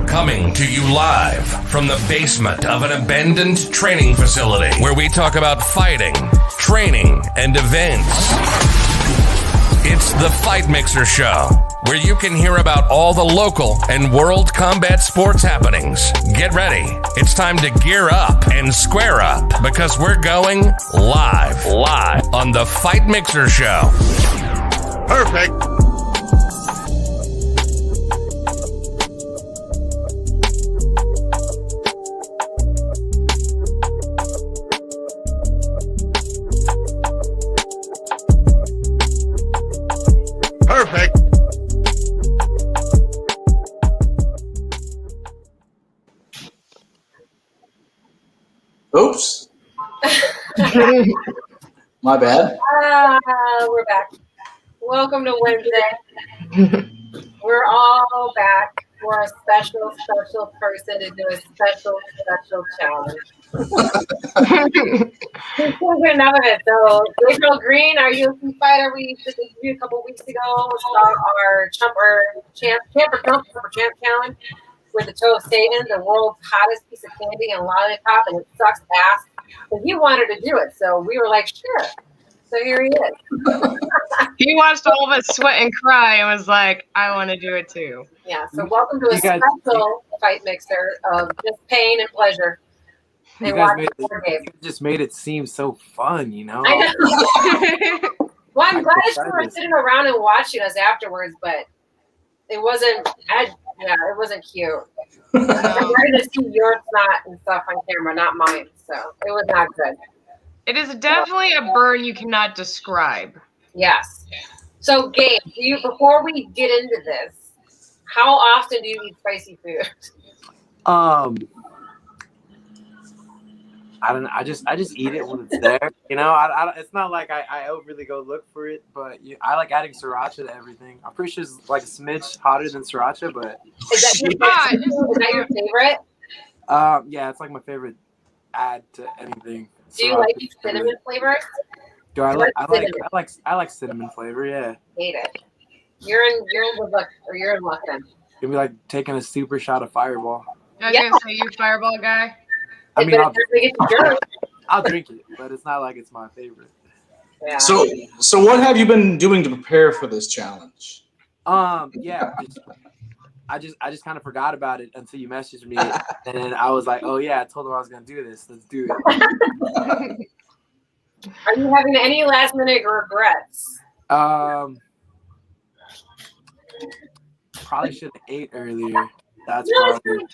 Coming to you live from the basement of an abandoned training facility where we talk about fighting, training, and events. It's the Fight Mixer Show, where you can hear about all the local and world combat sports happenings. Get ready. It's time to gear up and square up because we're going live on the Fight Mixer Show. Perfect. Perfect. Oops. My bad. We're back. Welcome to Wednesday. We're all back for a special person to do a special challenge. Can't get enough of it. So, Gabriel Green, our UFC fighter, we just interviewed a couple weeks ago about our Chump challenge with the toe of Satan, the world's hottest piece of candy and lollipop, and it sucks ass. But he wanted to do it, so we were like, sure. So here he is. He watched all of us sweat and cry and was like, I want to do it too. Yeah, so welcome to a special fight mixer of just pain and pleasure. You guys just made it seem so fun, you know? I know. Well, I'm glad that you were sitting around and watching us afterwards, but it wasn't, it wasn't cute. I'm ready to see your snot and stuff on camera, not mine, so it was not good. It is definitely a burn you cannot describe. Yes. So, Gabe, before we get into this, how often do you eat spicy food? I don't know. I just eat it when it's there. You know, I it's not like I overly go look for it, but I like adding sriracha to everything. I'm pretty sure it's like a smidge hotter than sriracha, but is that your favorite? Yeah, it's like my favorite add to anything. Do you like cinnamon flavor? Do I like cinnamon flavor? Yeah. Hate it. You're in good luck, or you're in luck then. It'd be like taking a super shot of Fireball. I was gonna say, you Fireball guy. I mean, I'll drink it, but it's not like it's my favorite. Yeah. So what have you been doing to prepare for this challenge? Yeah, I just kind of forgot about it until you messaged me, and then I was like, oh yeah, I told him I was gonna do this. Let's do it. Are you having any last minute regrets? Probably should have ate earlier. That's probably.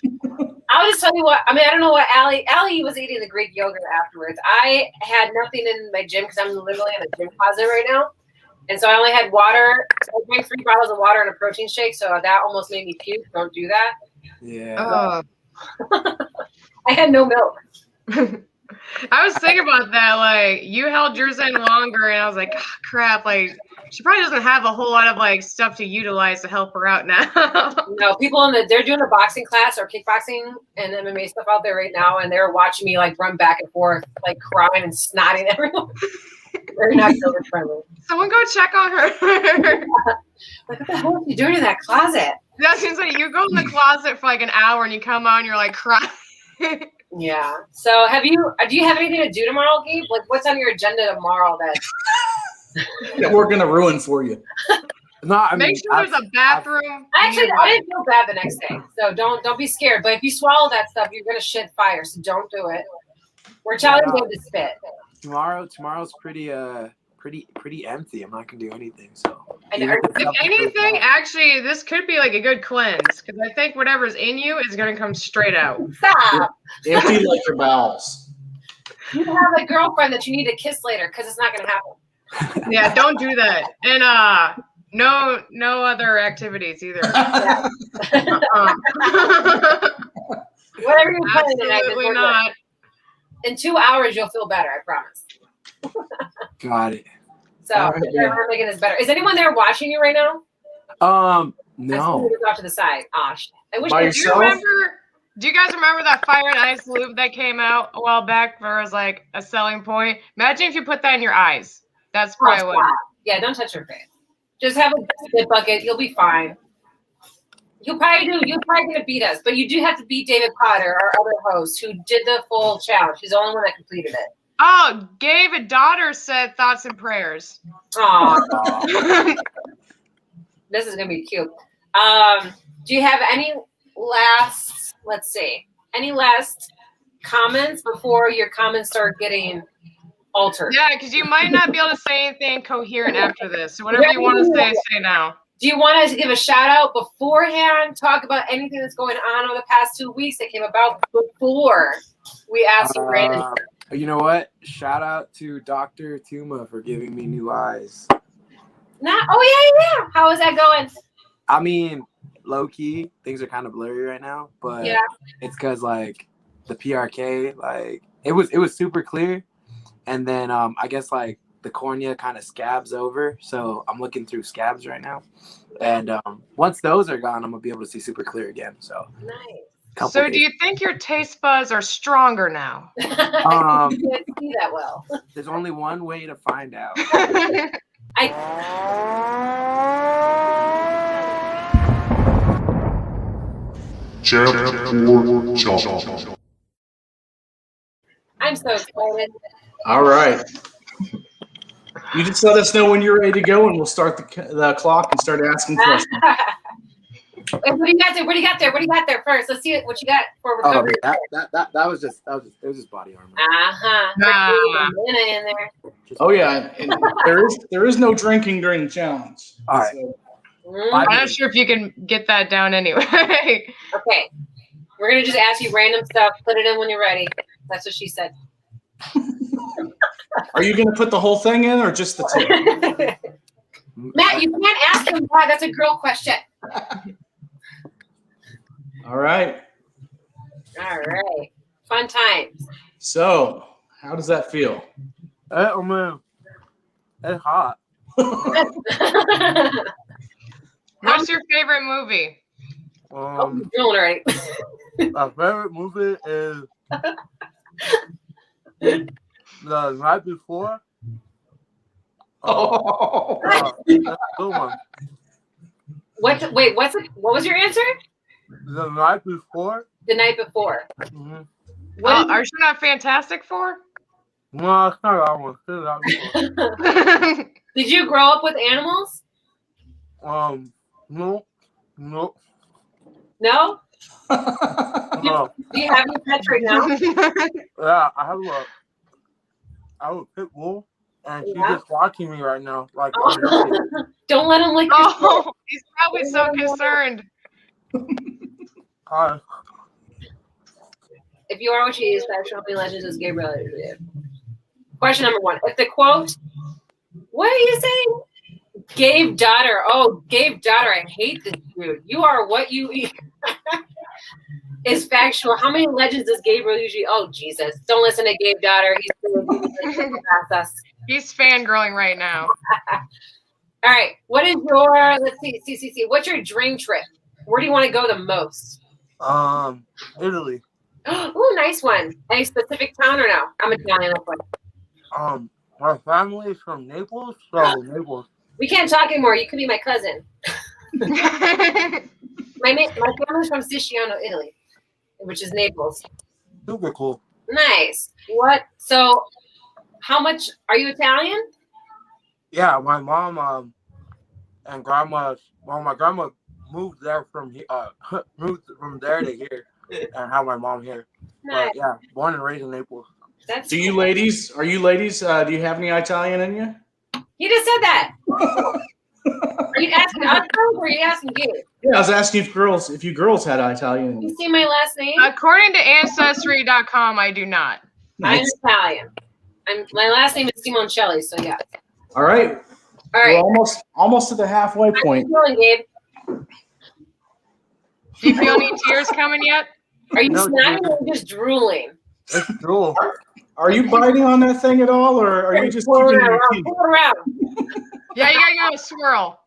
I'll just tell you what. I mean, I don't know what Allie was eating the Greek yogurt afterwards. I had nothing in my gym because I'm literally in a gym closet right now, and so I only had water. I drank 3 bottles of water and a protein shake, so that almost made me puke. Don't do that. Yeah. I had no milk. I was thinking about that. Like, you held yours in longer, and I was like, oh, crap. Like, she probably doesn't have a whole lot of like stuff to utilize to help her out now. No, people they're doing a boxing class or kickboxing and MMA stuff out there right now, and they're watching me like run back and forth, like crying and snotting everyone. They're not children friendly. Someone go check on her. Like, what the hell are you doing in that closet? That seems like you go in the closet for like an hour and you come out and you're like crying. Yeah. So do you have anything to do tomorrow, Gabe? Like, what's on your agenda tomorrow that we're gonna ruin for you? No, I mean, make sure there's a bathroom. I didn't feel bad the next day, so don't be scared. But if you swallow that stuff, you're gonna shit fire. So don't do it. We're challenging Gabe to spit. Tomorrow's pretty empty. I'm not gonna do anything. So if anything, actually, this could be like a good cleanse because I think whatever's in you is gonna come straight out. Stop. Empty like your bowels. You have a girlfriend that you need to kiss later because it's not gonna happen. Yeah, don't do that. And no other activities either. Whatever you're planning tonight. Absolutely not. In 2 hours, you'll feel better. I promise. Got it. So we're making this better. Is anyone there watching you right now? No. Off to the side. I wish. Do you guys remember that Fire and Ice lube that came out a while back where it was like a selling point? Imagine if you put that in your eyes. That's probably what. Yeah, don't touch your face. Just have a spit bucket. You'll be fine. You're probably gonna beat us, but you do have to beat David Potter, our other host, who did the full challenge. He's the only one that completed it. Oh, Gabe daughter said thoughts and prayers. Aw. This is gonna be cute. Do you have any last comments before your comments start getting altered? Yeah, because you might not be able to say anything coherent after this. So whatever you want to say now. Do you want us to give a shout out beforehand? Talk about anything that's going on over the past 2 weeks that came about before we asked you random. You know what? Shout out to Dr. Tuma for giving me new eyes. Yeah. How is that going? I mean, low key, things are kind of blurry right now, but yeah, it's because like the PRK, like it was super clear, and then I guess like the cornea kind of scabs over, so I'm looking through scabs right now, and once those are gone, I'm gonna be able to see super clear again. So nice. So do you think your taste buds are stronger now? I can't see that well. There's only one way to find out. Champ or Chump. I'm so excited. All right. You just let us know when you're ready to go, and we'll start the clock and start asking questions. What do you got there first? Let's see what you got for recovery. That was just body armor. In there. Oh yeah, and there is no drinking during the challenge. All right. So, I'm not sure if you can get that down anyway. Okay. We're going to just ask you random stuff. Put it in when you're ready. That's what she said. are you going to put the whole thing in or just the tip? Matt, you can't ask him that. That's a girl question. All right. Fun times. So, how does that feel? Oh man, it's hot. What's your favorite movie? You're doing already. My favorite movie is The Night Before. That's a good one. What was your answer? The Night Before. The Night Before. Mm-hmm. Are you not Fantastic Four? No, it's not that one. It's The Night Before. Did you grow up with animals? No. No? No. Do you have any pets right now? Yeah, I have a pit bull, and she's just watching me right now. Like, don't let him lick your foot. He's probably so concerned. Hi. If you are what she is, Fashion Opening Legends is Gabriel. Question number 1. If the quote, what are you saying? Gabe daughter. Oh, Gabe daughter. I hate this dude. You are what you eat. Is factual. How many legends does Gabriel usually? Oh, Jesus. Don't listen to Gabe daughter. He's fangirling right now. All right. What is your, let's see. What's your dream trip? Where do you want to go the most? Italy. Ooh, nice one. Any specific town or no? I'm Italian. My family is from Naples, so Naples. We can't talk anymore. You could be my cousin. My family's from Siciliano, Italy, which is Naples. Super cool. Nice. What? So, how much are you Italian? Yeah, my mom and grandma. Well, my grandma moved there from here, moved from there to here, and have my mom here. Nice. But yeah, born and raised in Naples. Are you ladies? Do you have any Italian in you? You just said that. Are you asking us or are you asking Gabe? Yeah, I was asking if you girls had Italian. You see my last name? According to Ancestry.com, I do not. Nice. I'm Italian. My last name is Simoncelli, so yeah. All right. We're almost at the halfway point. How are you feeling, Gabe? Do you feel any tears coming yet? Are you snotting or just drooling? It's drool. Are you biting on that thing at all, or are you just pull keeping it your around? teeth? Pull it around. Yeah, you gotta go swirl.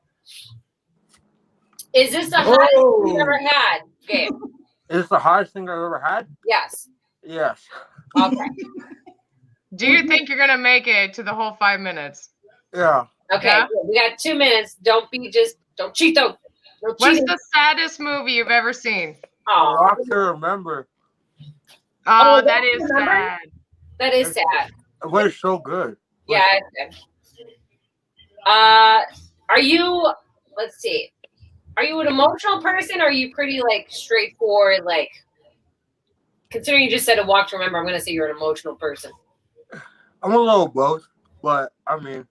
Is this the hottest thing you've ever had, Gabe? Is this the hottest thing I've ever had? Yes. Yes. Okay. Do you think you're gonna make it to the whole 5 minutes? Yeah. Okay. Yeah. Good. We got 2 minutes. Don't cheat though. No What's cheating. the saddest movie you've ever seen? Oh, I can remember. Oh, Oh, that is remember? sad. that is sad. It was so good. Yeah. It's good. Are you? Let's see. Are you an emotional person? Or are you pretty like straightforward? Like, considering you just said a walk to remember, I'm gonna say you're an emotional person. I'm a little both, but I mean,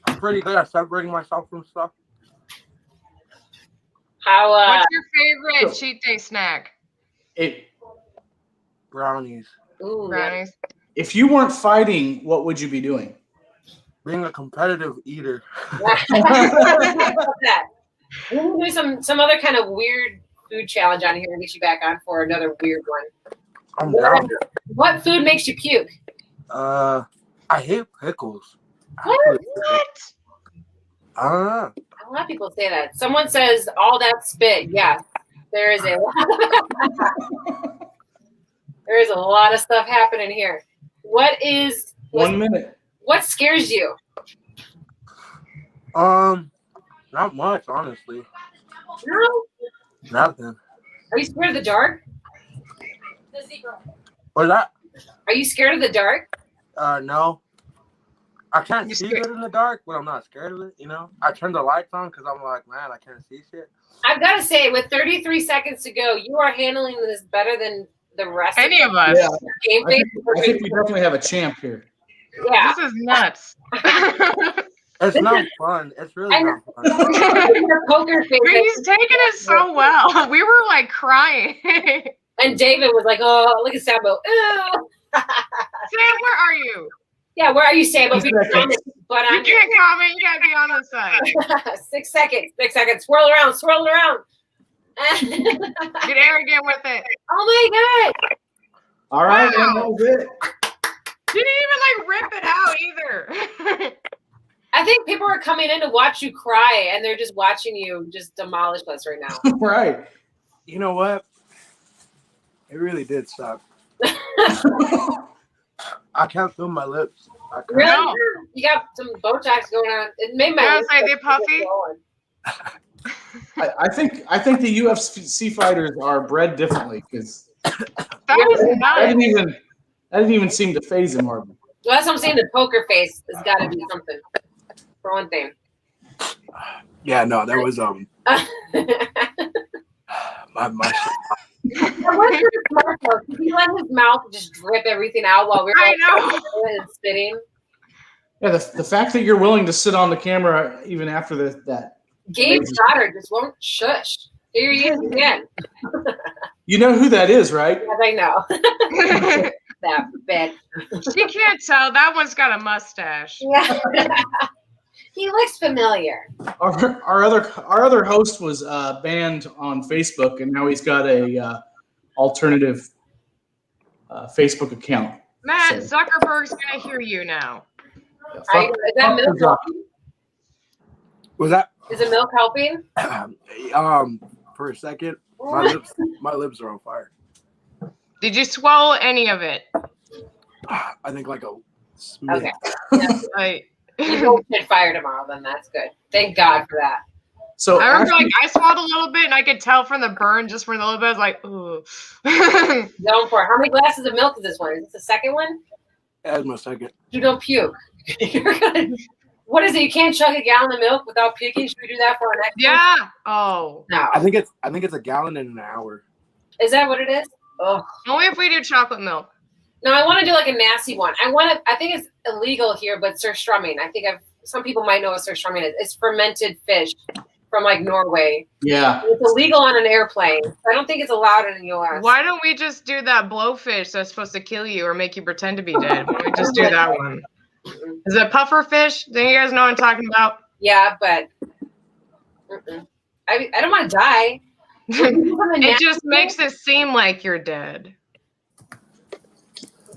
I'm pretty good at separating myself from stuff. How? What's your favorite cheat day snack? Brownies. Ooh, Brownies. If you weren't fighting, what would you be doing? Being a competitive eater. that. We'll do some other kind of weird food challenge on here and get you back on for another weird one. I'm down. What food makes you puke? I hate pickles. What? I don't know. A lot of people say that. Someone says all that spit. Yes, there is a there is a lot of stuff happening here. What 1 minute. What scares you? Not much, honestly. No. Nothing. Are you scared of the dark? What's that? Are you scared of the dark? No. I can't see good in the dark, but I'm not scared of it, you know? I turn the lights on because I'm like, man, I can't see shit. I've got to say, with 33 seconds to go, you are handling this better than the rest Any of us. Yeah, game I think we definitely have a champ here. Yeah. This is nuts. It's not fun. It's really not fun. Your poker face. He's taking it so well. We were like crying. And David was like, "Oh, look at Sambo. Ew." Sam, where are you? Yeah, where are you, Sambo? You But You can't comment. You gotta be on the side. 6 seconds. 6 seconds. Swirl around. Swirl around. Get arrogant with it. Oh my god. All right, Wow. and that was it. You didn't even like rip it out either. I think people are coming in to watch you cry, and they're just watching you just demolish us right now. Right. You know what? It really did suck. I can't feel my lips. I can't. Really? No. You got some Botox going on. It made my Yeah, lips say look they puffy? swollen. I think the UFC fighters are bred differently because That was that nuts. didn't even seem to phase him hardly. Well, that's what I'm saying. The poker face has got to be something. For one thing. Yeah, no, that was my What's his mouth though? Did he let his mouth just drip everything out while we were I know. and spitting? Yeah, the fact that you're willing to sit on the camera even after that. Gabe's daughter just won't shush. Here he is again. You know who that is, right? As I know. That bitch. She can't tell. That one's got a mustache. Yeah. He looks familiar. Our other host was banned on Facebook, and now he's got a alternative Facebook account. Matt, So- Zuckerberg's gonna hear you now. Is that milk helping? Was that Is it milk helping? for a second, my lips are on fire. Did you swallow any of it? I think like a smidge. Okay. Yeah. Like, You won't get fired tomorrow, then that's good. Thank God for that. So I remember, after- like, I swallowed a little bit, and I could tell from the burn just for a little bit. I was like, ooh. Going for it. How many glasses of milk is this one? Is this the second one? That was my second. You don't puke. You're gonna, what is it? You can't chug a gallon of milk without puking? Should we do that for our next one? Yeah. Oh. No. I think it's a gallon in an hour. Is that what it is? Oh. Only if we do chocolate milk. No, I want to do like a nasty one. I think it's illegal here, but surströmming. I think some people might know what surströmming is. It's fermented fish from like Norway. yeah, It's illegal on an airplane. I don't think it's allowed in the US. Why don't we just do that blowfish that's supposed to kill you or make you pretend to be dead? Why don't we just do that one? Is it puffer fish? Do you guys know what I'm talking about? Yeah, but I don't want to die. It just makes it seem like you're dead.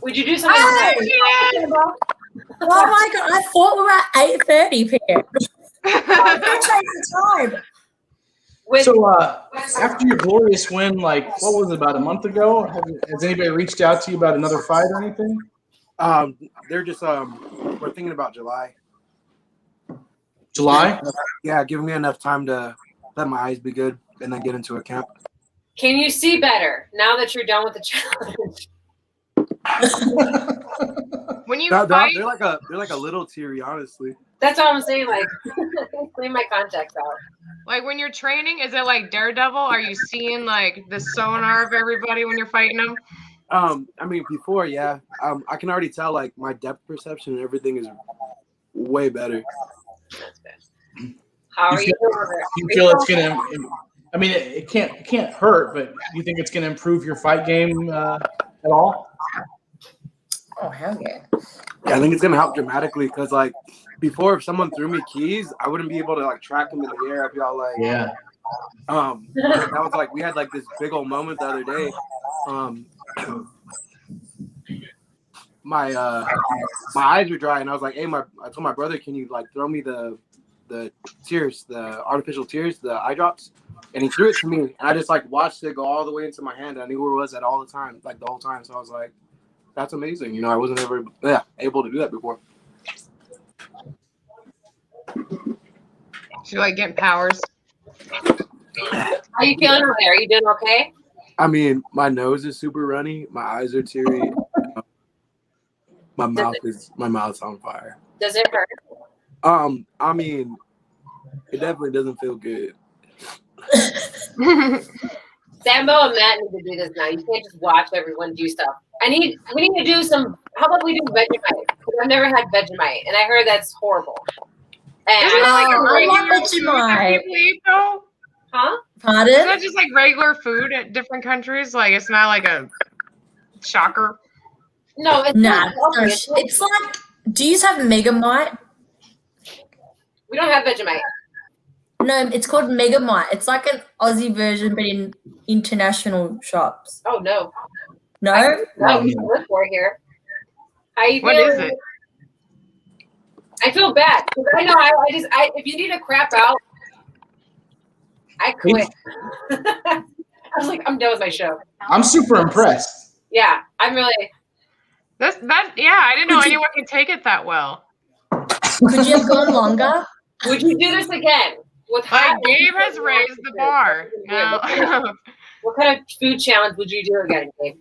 Would you do something? Oh my god! I thought we were at 8:30 p.m. Change the time. So after your glorious win, like what was it, about a month ago? Has anybody reached out to you about another fight or anything? They're just we're thinking about July. July? Yeah, giving me enough time to let my eyes be good, and then get into a camp. Can you see better now that you're done with the challenge? When you They're fight, like a little teary, honestly. That's all I'm saying. Like, clean my contacts out. like when you're training, is it like Daredevil? Are you seeing like the sonar of everybody when you're fighting them? I mean, before, yeah. I can already tell like my depth perception and everything is way better. That's good. How are you doing? You feel it's gonna? I mean, it can't hurt, but you think it's gonna improve your fight game at all? Oh, hell yeah. Yeah, I think it's gonna help dramatically because like before, if someone threw me keys, I wouldn't be able to like track them in the air. I'd be all like, Yeah. That was like we had like this big old moment the other day. My eyes were dry, and I was like, hey, I told my brother, can you like throw me the tears, the artificial tears, the eye drops? And he threw it to me, and I just like watched it go all the way into my hand. I knew where it was at all the time, like the whole time. So I was like, that's amazing. You know, I wasn't ever able to do that before. So you like getting powers? How you feeling over there? Are you doing okay? I mean, my nose is super runny, my eyes are teary, my mouth's on fire. Does it hurt? I mean, it definitely doesn't feel good. Sambo and Matt need to do this now. You can't just watch everyone do stuff. We need to do some. How about we do Vegemite? Because I've never had Vegemite, and I heard that's horrible. And Isn't it like a I love regular food that Vegemite. people eat though? huh? Isn't Pardon? that just like regular food at different countries? Like it's not like a shocker. No, it's Nah, not healthy. it's like, do you have Megamite? We don't have Vegemite. No, it's called Megamite. It's like an Aussie version, but in international shops. Oh no. No? No, we can live for here. How you What feeling? is it? I feel bad because I know I if you need to crap out, I quit. I was like, I'm done with my show. I'm super impressed. Yeah, I'm really. I didn't know anyone could take it that well. Could you have gone longer? Would you do this again? With Like Gabe has raised the bar. Now What kind of food challenge would you do again, Gabe?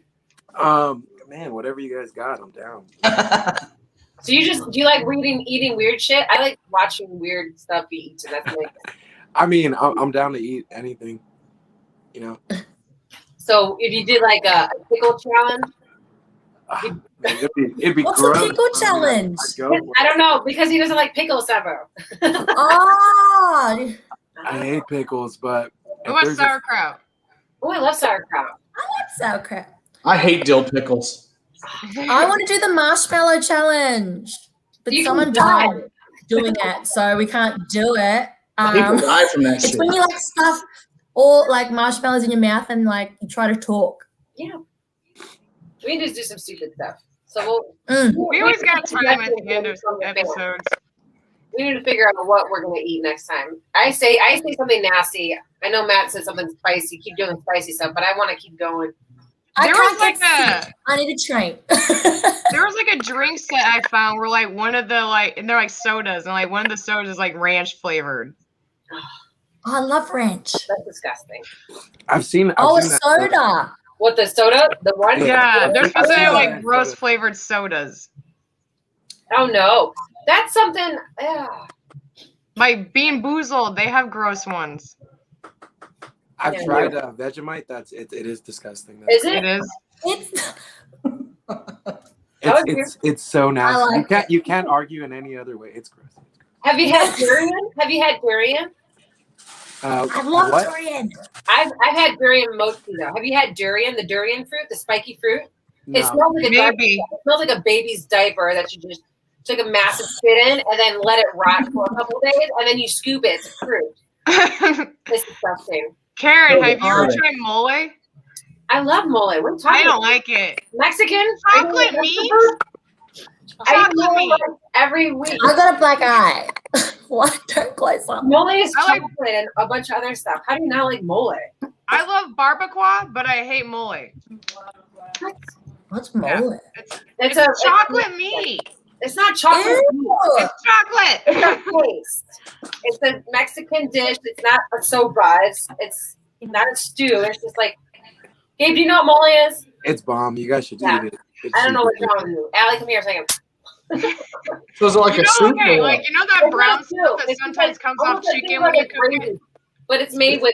Man, whatever you guys got, I'm down. So do you like eating weird shit? I like watching weird stuff be eaten. That's like. I mean, I'm down to eat anything, you know. So if you did like a pickle challenge, It'd be What's gross. a pickle challenge? I'd go for it. I don't know because he doesn't like pickles ever. Oh, I hate pickles, but who wants sauerkraut? Oh, I love sauerkraut. I like sauerkraut. I hate dill pickles. I want to do the marshmallow challenge, but You can someone die. died doing it, so we can't do it. People die from that It's shit. when you like stuff all like marshmallows in your mouth and like you try to talk. Yeah. We need to do some stupid stuff. So we'll. We always got time at the end of some episodes. We need to figure out what we're gonna eat next time. I say something nasty. I know Matt said something spicy. Keep doing spicy stuff, but I want to keep going. There was like I need to train. There was like a drink set I found where like one of the and they're like sodas and like one of the sodas is like ranch flavored. I love ranch. That's disgusting. I've seen Oh, a that. soda. What, the soda? The one? Yeah, they're supposed to have like Yeah. gross flavored sodas. Oh no, that's something. Like Bean Boozled, they have gross ones. I've Yeah. tried Vegemite. It is disgusting. Is It it? is. It's It's so nasty. like You can't argue in any other way. It's gross. Have you had durian? Have you had durian? I love what? durian. I've had durian mostly though. Have you had durian? The durian fruit, the spiky fruit. It No. smells like Maybe. it smells like a baby's diaper that you just took a massive spit in and then let it rot for a couple days and then you scoop it. It's fruit. It's disgusting. Karen, have you ever Alright. tried mole? I love mole. What are you I talking don't about? like it. Mexican? Chocolate meat? I eat Chocolate mole meat. like every week. I got a black eye. What? Don't close up. Mole is I like- chocolate and a bunch of other stuff. How do you not like mole? I love barbacoa, but I hate mole. What's mole? It's It's chocolate meat. It's not chocolate. Ew. It's chocolate. It's a taste. It's a Mexican dish. It's not a sopa. It's not a stew. It's just like, Gabe, do you know what mole is? It's bomb. You guys should Yeah. eat it. It's I don't know super what's wrong with you. Allie, come here a second. So is it like You a know, soup? okay, or like what? you know that It's brown not stuff soup. that It's sometimes like- comes off almost like chicken when you cook it. gravy, but it's made with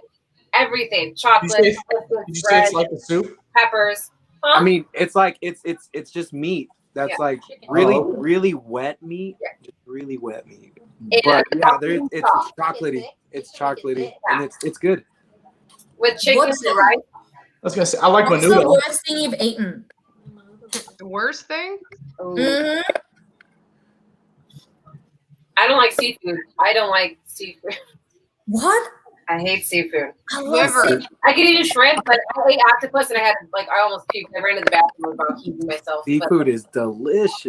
everything: chocolate, Did you say bread, it's like a soup? peppers. Huh? I mean, it's like it's just meat that's Yeah. like really Oh, okay. really wet meat, Yeah. just really wet meat. And But a yeah, topping it's sauce chocolatey. It's chocolatey, and it's good. with chicken What's and the- rice. I was gonna say I like What's the menudo. worst thing you've eaten? The worst thing? Ooh. Mm-hmm. I don't like seafood. I don't like seafood. What? I hate seafood. I love Liver. seafood. I could eat a shrimp, but I ate octopus and I almost puked. I ran to the bathroom about heating myself. Seafood is delicious.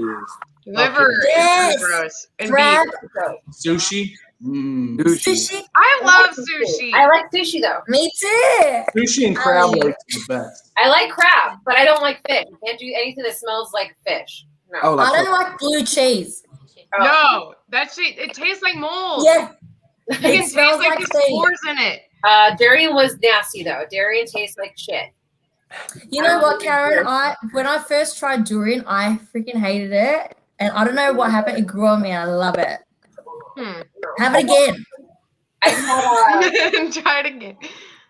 Liver Yes. is gross. And Crab. beef. But Sushi. Mm. Sushi. Sushi. I love sushi. I like sushi though. Me too. Sushi and crab legs are the best. I like crab, but I don't like fish. You can't do anything that smells like fish. No. Oh, I like don't like blue cheese. Oh. No, that shit, it tastes like mold. Yeah. You can It taste smells like like the feet. spores in it. Durian was nasty though. Durian tastes like shit. You know what, Karen? When I first tried durian, I freaking hated it. And I don't know what happened. It grew on me and I love it. Have it again. I had Try it again.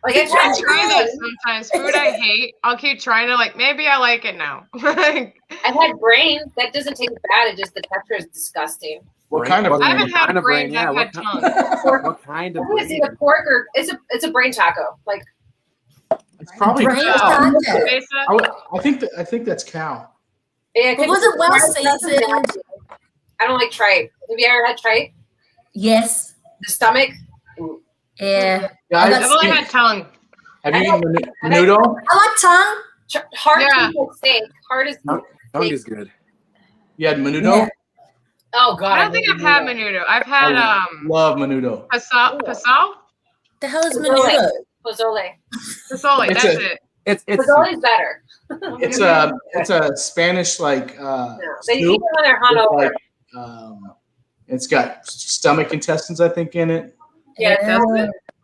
like I I tried try durian. that sometimes. Food I hate, I'll keep trying to like, maybe I like it now. I've had brain. That doesn't taste bad. It just the texture is disgusting. What kind of I haven't had kind of brain, brain? Yeah, I've what had kind- tongue. What kind of I want to see brain? the pork or it's a brain taco. Like It's probably Brain cow. taco. Mesa? I think that's cow. yeah, But was it well seasoned? I don't like tripe. Have you ever had tripe? Yes. The stomach. Yeah. Yeah, I I've only steak. had tongue. have you eaten menudo? I like tongue. Hard Yeah. tastes like steak. Hard is. Tongue is good. You had menudo? Yeah. Oh god. I don't think I've had menudo. I've had Love menudo. pasal? The hell is Pozole. menudo? Pozole. Pasole, It's that's a- it. It's Pozole is better. It's a Spanish like Yeah. They eat soup. it when they're with, hungover. like, it's got stomach intestines, I think, in it. Yeah.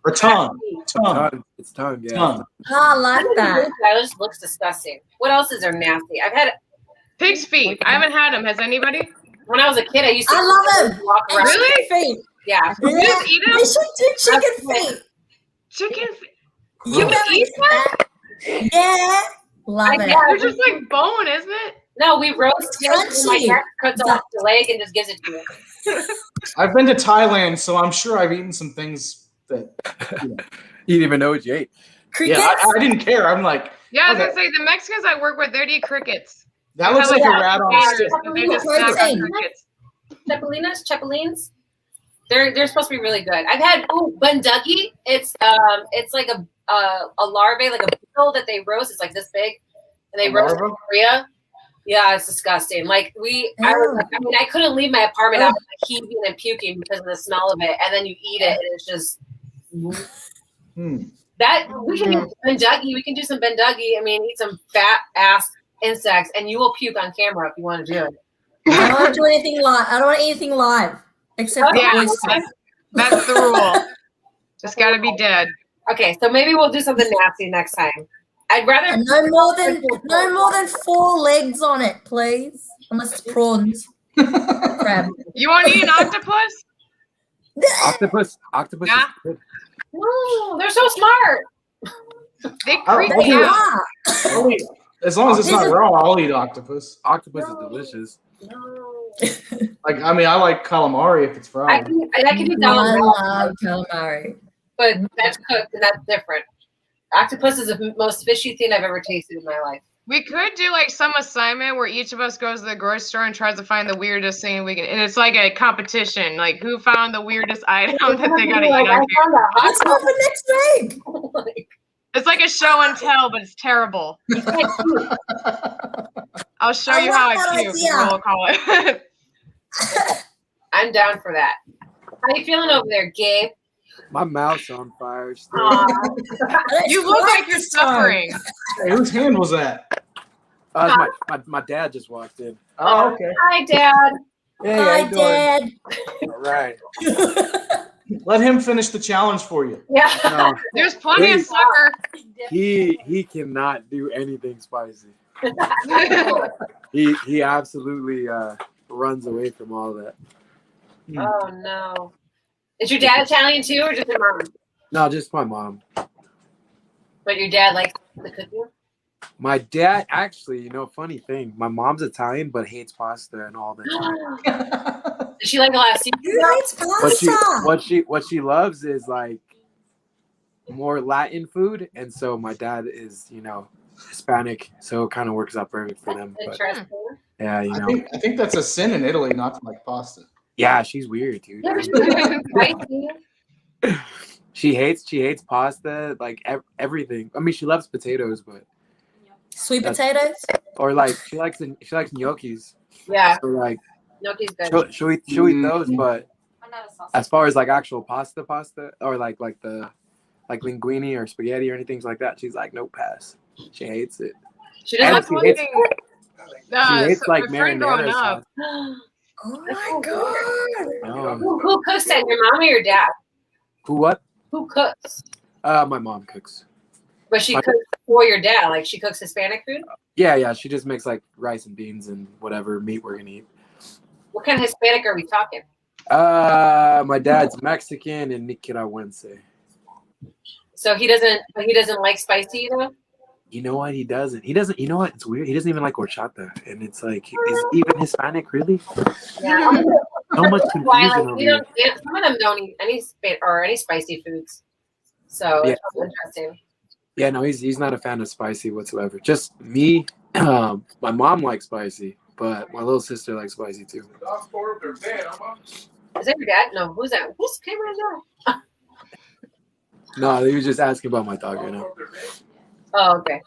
Or tongue. Tongue. tongue. It's tongue. Yeah. Tongue. I like that. That just looks disgusting. What else is there nasty? I've had Pig's feet. I haven't had them. Has anybody? when I was a kid. I used to I love them. walk And around. Really? chicken feet. Yeah. You just eat them? We should do chicken feet. Chicken feet. You You never eat eat that? Yeah. Love I it. guess. They're just like bone, isn't it? No, we roast it. and My Crunchy. dad cuts off the leg and just gives it to me. I've been to Thailand, so I'm sure I've eaten some things that. You know. You didn't even know what you ate. Crickets. Yeah, I didn't care. I'm like, Yeah, I was Okay. gonna say the Mexicans I work with, they'd eat crickets. that looks like a rat on a stick. They just snack on Protein. crickets. Chapulines. They're supposed to be really good. I've had bunduki. It's like a larvae, like a beetle that they roast. It's like this big, and they A roast it in larva? Korea. Yeah, it's disgusting. Like I couldn't leave my apartment out like heaving and puking because of the smell of it. And then you eat it, and it's just that we can do bunduki. We can do some bunduki. I mean, eat some fat ass insects, and you will puke on camera if you want to do it. I don't want to do anything live. I don't want anything live except for Yeah, oysters. that's the rule. It's got to be dead. Okay, so maybe we'll do something nasty next time. I'd rather And no more than 4 legs on it, please. Unless it's prawns. Crab. You want to eat an octopus? Octopus. Octopus Yeah. is good. Ooh, they're so smart. They Oh, creep they me are. out. I'll eat- as long as it's not raw, I'll eat octopus. Octopus is delicious. Like, I mean, I like calamari if it's I fried. can eat I that, love calamari. but that's cooked and that's different. Octopus is the most fishy thing I've ever tasted in my life. We could do like some assignment where each of us goes to the grocery store and tries to find the weirdest thing we can, and it's like a competition, like who found the weirdest item that they gotta eat Like, I on camera. found a hot Let's go for next week. dog. Like, It's like a show and tell, but it's terrible. I'll show I you how love I that puke. idea. We'll call it. I'm down for that. How you feeling over there, Gabe? My mouth's on fire. Still. You look like you're suffering. Hey, whose hand was that? My dad just walked in. Oh, okay. Hi, Dad. Hey, Hi, how you doing? Dad. All right. Let him finish the challenge for you. Yeah. No, There's plenty of Please. sugar. he cannot do anything spicy. He absolutely runs away from all that. Oh no. Is your dad Italian too, or just your mom? No, just my mom. But your dad likes the cooking? My dad, actually, you know, funny thing. My mom's Italian, but hates pasta and all the time. Does she like a lot of seafood? It's pasta. What she loves is like more Latin food, and so my dad is, you know, Hispanic, so it kind of works out perfect for them. But Interesting. yeah, you I know, think that's a sin in Italy not to like pasta. yeah, she's weird, dude. Yeah, but she's spicy. She hates pasta, like everything. I mean, she loves potatoes, but Sweet that's- potatoes. or like she likes gnocchis. Yeah, So like gnocchi's good. she'll eat those, but as far as like actual pasta, or like linguine or spaghetti or anything like that, she's like, no pass. She hates it. She And doesn't she hates, Uh, hates so like my friend growing marinara up, sauce. Oh my god. No. Who cooks that? Your mom or your dad? Who what? Who cooks? My mom cooks. But she cooks for your dad. Like she cooks Hispanic food? Yeah, she just makes like rice and beans and whatever meat we're gonna eat. What kind of Hispanic are we talking? My dad's Mexican and Nicaraguense. So he doesn't like spicy though? You know what? He doesn't. You know what? It's weird. He doesn't even like horchata, and it's like, is even Hispanic really? Yeah. So much Why, confusion like, over you here. don't, some of them don't eat any spicy foods. So Yeah. it's interesting. Yeah, no, he's not a fan of spicy whatsoever. Just me. My mom likes spicy, but my little sister likes spicy too. Is that your dad? No, who's that? Who's camera is that? No, he was just asking about my dog right now. Oh, okay.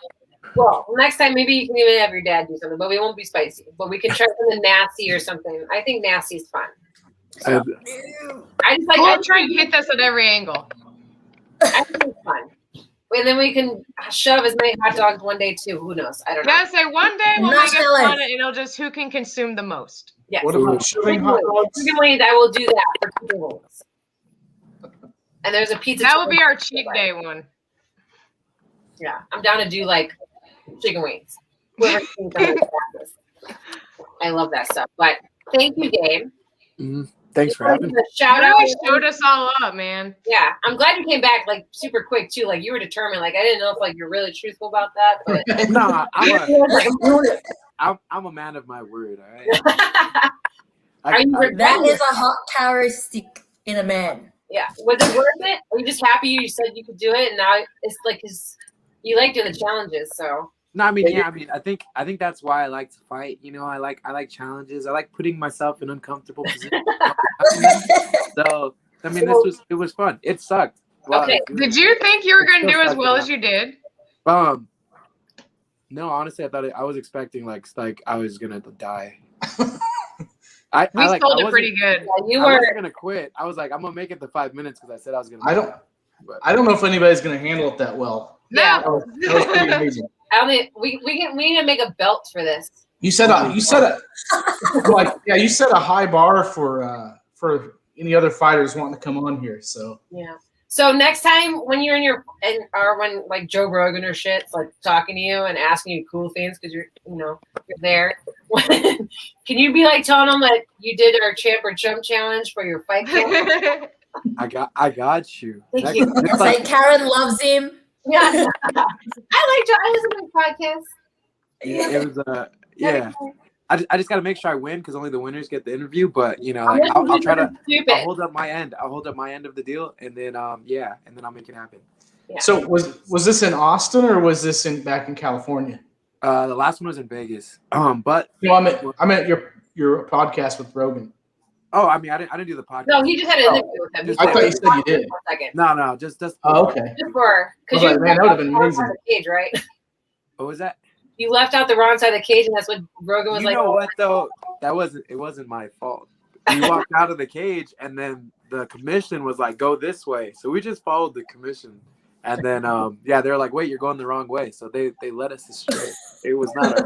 Well, next time maybe you can even have your dad do something, but we won't be spicy. But we can try something nasty or something. I think nasty's fun. So, I just like. we'll try and hit this at every angle. I think it's fun. And then we can shove as many hot dogs one day too. Who knows? I don't know. Gotta say, one day we'll make it Marshmallows. fun, and it'll just who can consume the most. Yes. What about shoving hot dogs? Chicken wings, I will do that for chicken wings. And there's a pizza. That will be our cheat day one. Yeah, I'm down to do like chicken wings. Whoever thinks I'm gonna practice. I love that stuff. But thank you, Gabe. Thanks for having me. Shout You out. really showed us all up, man. Yeah, I'm glad you came back like super quick too. Like you were determined. Like I didn't know if like you're really truthful about that, but No, I'm a man of my word. All right. Are you That is a hot characteristic in a man. Yeah. Was it worth it? Are you just happy you said you could do it, and now it's like you like doing the challenges? So No, I mean, yeah, I think that's why I like to fight. You know, I like challenges. I like putting myself in uncomfortable positions. So, I mean, it was fun. It sucked. Okay. Did you think you were going to do as well as you did? No, honestly, I was expecting like I was gonna die. We sold it pretty good. yeah, you I were. wasn't gonna quit. I was like, I'm gonna make it to 5 minutes because I said I was gonna. I don't know if anybody's gonna handle it that well. Yeah. That was pretty amazing. I don't think we need to make a belt for this. You set a high bar for any other fighters wanting to come on here. So Yeah. So next time when you're or when like Joe Rogan or shit's like talking to you and asking you cool things because you're there, can you be like telling them that you did our Champ or Chump challenge for your fight camp? I got you. Thank you. It's Like Karen loves him. Yeah. I listen to podcasts. It was yeah. I just got to make sure I win because only the winners get the interview. But like I'll try to. I'll hold up my end. I'll hold up my end of the deal, and then and then I'll make it happen. Yeah. So was this in Austin or was this back in California? The last one was in Vegas. But No, I meant your podcast with Rogan. oh, I mean, I didn't do the podcast. No, he just had an interview with him. I thought you said you did. 1 second. No, just. Oh, okay. Just for because I was you like, man, that would've been left out amazing. the cage, right? What was that? You left out the wrong side of the cage, and that's what Rogan was You like. know what though? It wasn't my fault. We walked out of the cage, and then the commission was like, "Go this way." So we just followed the commission, and then they were like, "Wait, you're going the wrong way." So they led us astray. It was not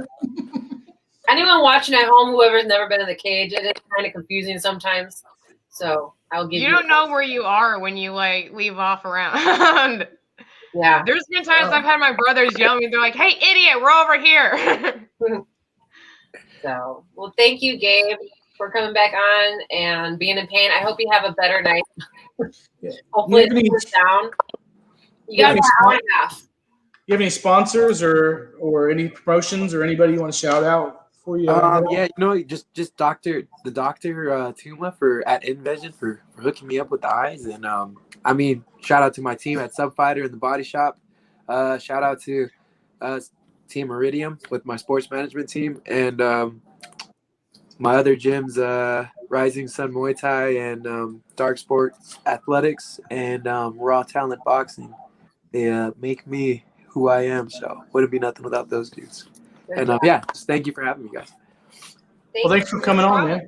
Anyone watching at home, whoever's never been in the cage, it is kind of confusing sometimes. So I'll give you. You don't know where you are when you like leave off around. Yeah. There's been times I've had my brothers yell at me. They're like, "Hey, idiot, we're over here." So, well, thank you, Gabe, for coming back on and being in pain. I hope you have a better night. Yeah. Hopefully, it goes down. You got about an hour and a half. You have any sponsors or any promotions or anybody you want to shout out for you? Yeah, just Dr. Tuma at InVision for hooking me up with the eyes, and shout out to my team at Subfighter in the Body Shop. Shout out to Team Iridium with my sports management team, and my other gyms, Rising Sun Muay Thai and Dark Sports Athletics and Raw Talent Boxing. They make me who I am, so wouldn't be nothing without those dudes. And just thank you for having me, guys. Thanks for coming on, man.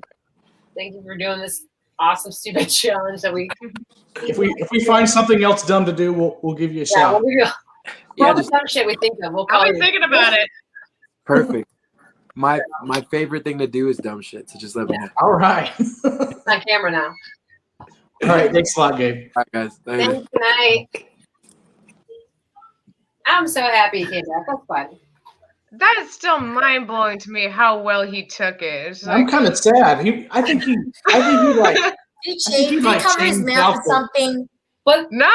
Thank you for doing this awesome stupid challenge that we. If we find something else dumb to do, we'll give you a shout. All the dumb shit we think of, we'll call I'll you. be thinking about it. Perfect. My favorite thing to do is dumb shit, so just let me know. All right. It's on camera now. All right. Thanks a lot, Gabe. All right, guys. Thanks, good night. I'm so happy he came back. That's fun. That is still mind blowing to me how well he took it. It's I'm like, kind of sad. I think he like. Did he cover his mouth with something? But no.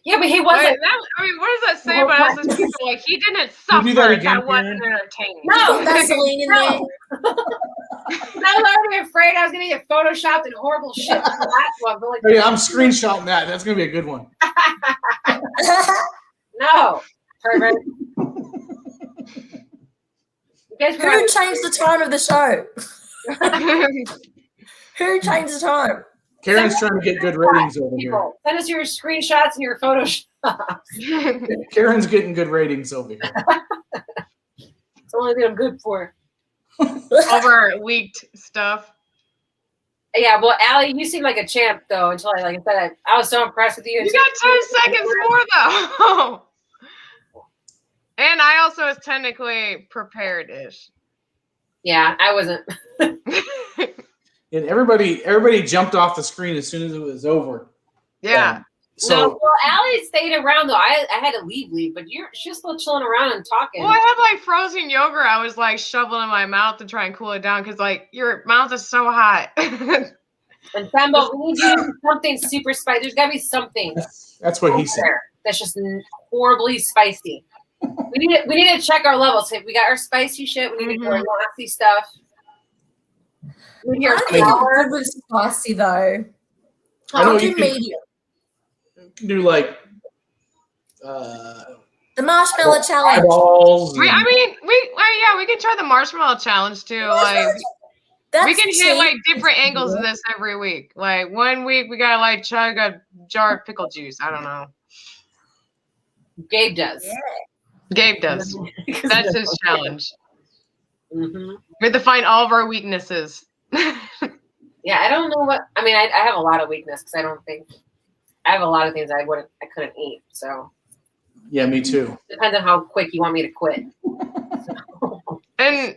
Yeah, but he wasn't. What does that say about us as people? Like, he didn't suffer. do that again, That wasn't entertaining. No, Vaseline in there. I was already afraid I was going to get photoshopped and horrible shit. From the last one, but like, Oh, yeah, I'm screenshotting that. That's gonna be a good one. no, pervert. You guys Who changed the time of the show? Who changed the time? Karen's trying to get good ratings over here. People, send us your screenshots and your photoshops. Karen's getting good ratings over here. It's the only thing I'm good for. Over leaked stuff. Yeah, well, Allie, you seem like a champ though. Until I said I was so impressed with you. You got 10 seconds more though. And I also was technically prepared-ish. Yeah, I wasn't. And everybody jumped off the screen as soon as it was over. Yeah. So No, well, Allie stayed around though. I had to leave, but she's still chilling around and talking. Well, I had like frozen yogurt. I was like shoveling in my mouth to try and cool it down because like your mouth is so hot. And Sambo, we need you to do something super spicy. There's got to be something. that's what he said. That's just horribly spicy. We need to check our levels. If we got our spicy shit, we need to do our nasty stuff. We need I our don't think flour. it's good with spicy though. I know I'll you do medium. do like The marshmallow challenge. eyeballs. we can try the marshmallow challenge too. Like That's we can hit cheap. like different angles of this every week. Like 1 week we gotta like chug a jar of pickle juice. I don't know. Gabe does. Gabe does. That's his challenge. Mm-hmm. We have to find all of our weaknesses. Yeah, I don't know what. I mean, I have a lot of weakness because I have a lot of things I couldn't eat. So Yeah, me too. depends on how quick you want me to quit. And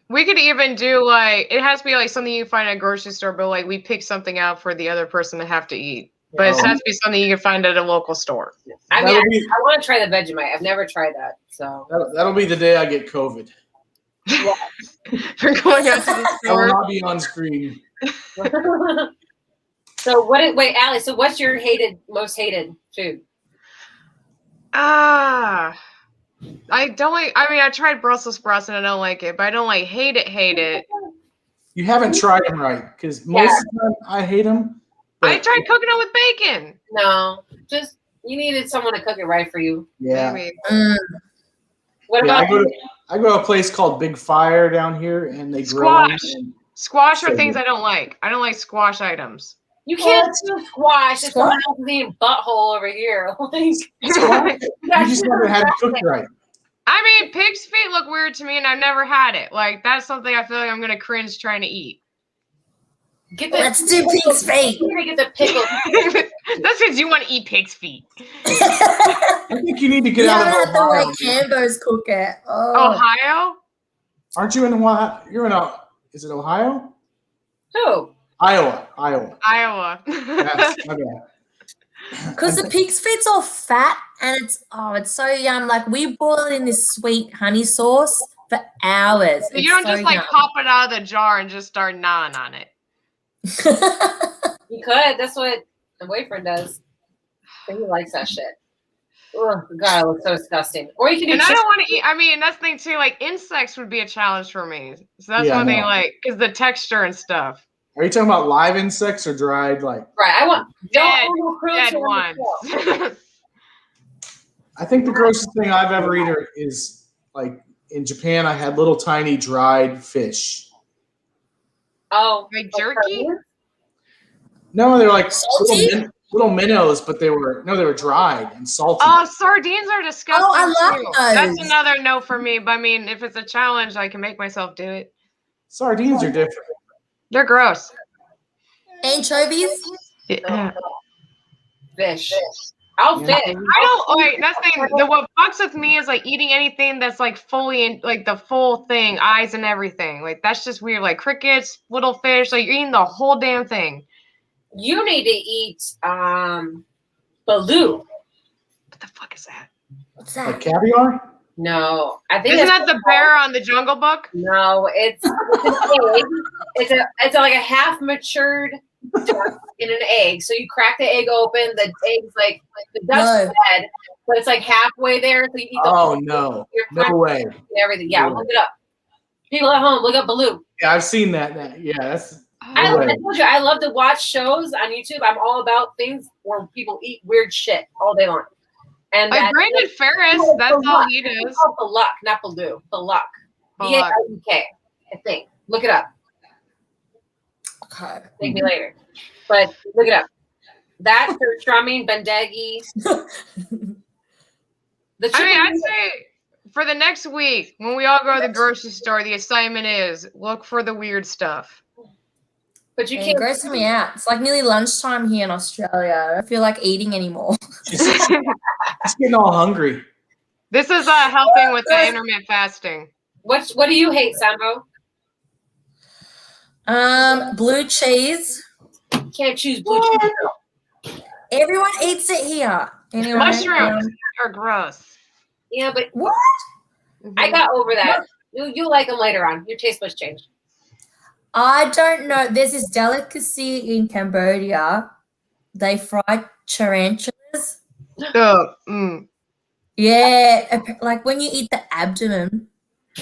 we could even do like it has to be like something you find at a grocery store, but like we pick something out for the other person to have to eat. But it has to be something you can find at a local store. I mean, I want to try the Vegemite. I've never tried that. So That'll be the day I get COVID. For going out to the I will store. not be on screen. So wait, Allie, so what's your most hated food? I don't like. I mean, I tried Brussels sprouts and I don't like it, but I don't like hate it. You haven't tried them right because most of the time I hate them. I tried cooking it with bacon. No, just you needed someone to cook it right for you. Yeah. Maybe. What Yeah, about I go to a place called Big Fire down here, and they grill them. Squash. Squash are So things good. I don't like. I don't like squash items. you can't do squash. It's someone else's eating butthole over here. Like, Squash? You just never had it cooked right. I mean, pig's feet look weird to me, and I've never had it. Like that's something I feel like I'm gonna cringe trying to eat. Let's do pig's feet. You need to get the pickle. That's because you want to eat pig's feet. I think you need to get You out haven't of had the Ohio. way Cambo's cook it. Oh. Ohio? Aren't you in Ohio? You're in is it Ohio? Who? Iowa. Iowa. Yes, okay. Because the pig's feet's all fat and it's so yum. Like we boil it in this sweet honey sauce for hours. So you don't just like pop it out of the jar and just start gnawing on it. You could. That's what the boyfriend does. I think he likes that shit. Oh God, it looks so disgusting. Or you can do. And I don't want to eat. I mean, that's the thing too. Like insects would be a challenge for me. So that's one thing. Like, is the texture and stuff. Are you talking about live insects or dried? Like, right. I want dead ones. I think the grossest thing I've ever eaten is like in Japan. I had little tiny dried fish. Oh, like jerky? No, they're like little minnows, but they were dried and salty. Oh, sardines are disgusting. Oh, I love those. That's another no for me. But I mean, if it's a challenge, I can make myself do it. Sardines are different. They're gross. Anchovies? Yeah. Fish. I'll fish. I don't like that's the thing. What fucks with me is like eating anything that's like fully in like the full thing, eyes and everything. Like that's just weird. Like crickets, little fish, like you're eating the whole damn thing. You need to eat baloo. What the fuck is that? What's that? Like caviar? No, I think isn't that the bear on the Jungle Book? No, it's an egg. It's like a half matured duck in an egg. So you crack the egg open. The egg's like the duck's dead, but it's like halfway there. So you eat the no way. Everything. Yeah, look it up. People at home, look up baloo. Yeah, I've seen that. Yeah, that's. I told you I love to watch shows on YouTube. I'm all about things where people eat weird shit all day long. And like Brandon Ferris, that's all he does. It's called Baluk, not Baloo. Baluk. B-A-L-U-K, I think. Look it up. Okay. Thank me later. But look it up. That Strumming, Bendegi. I'd say for the next week, when we all go to the grocery store, the assignment is look for the weird stuff. But you can't. It grosses me out. It's like nearly lunchtime here in Australia. I don't feel like eating anymore. Just getting all hungry. This is helping with the intermittent fasting. What do you hate, Sambo? Blue cheese. Can't choose blue cheese. Everyone eats it here. Anyway, mushrooms are gross. Yeah, but what? I got over that. You'll like them later on. Your taste buds change. I don't know. There's this delicacy in Cambodia. They fry tarantulas. Yeah, like when you eat the abdomen.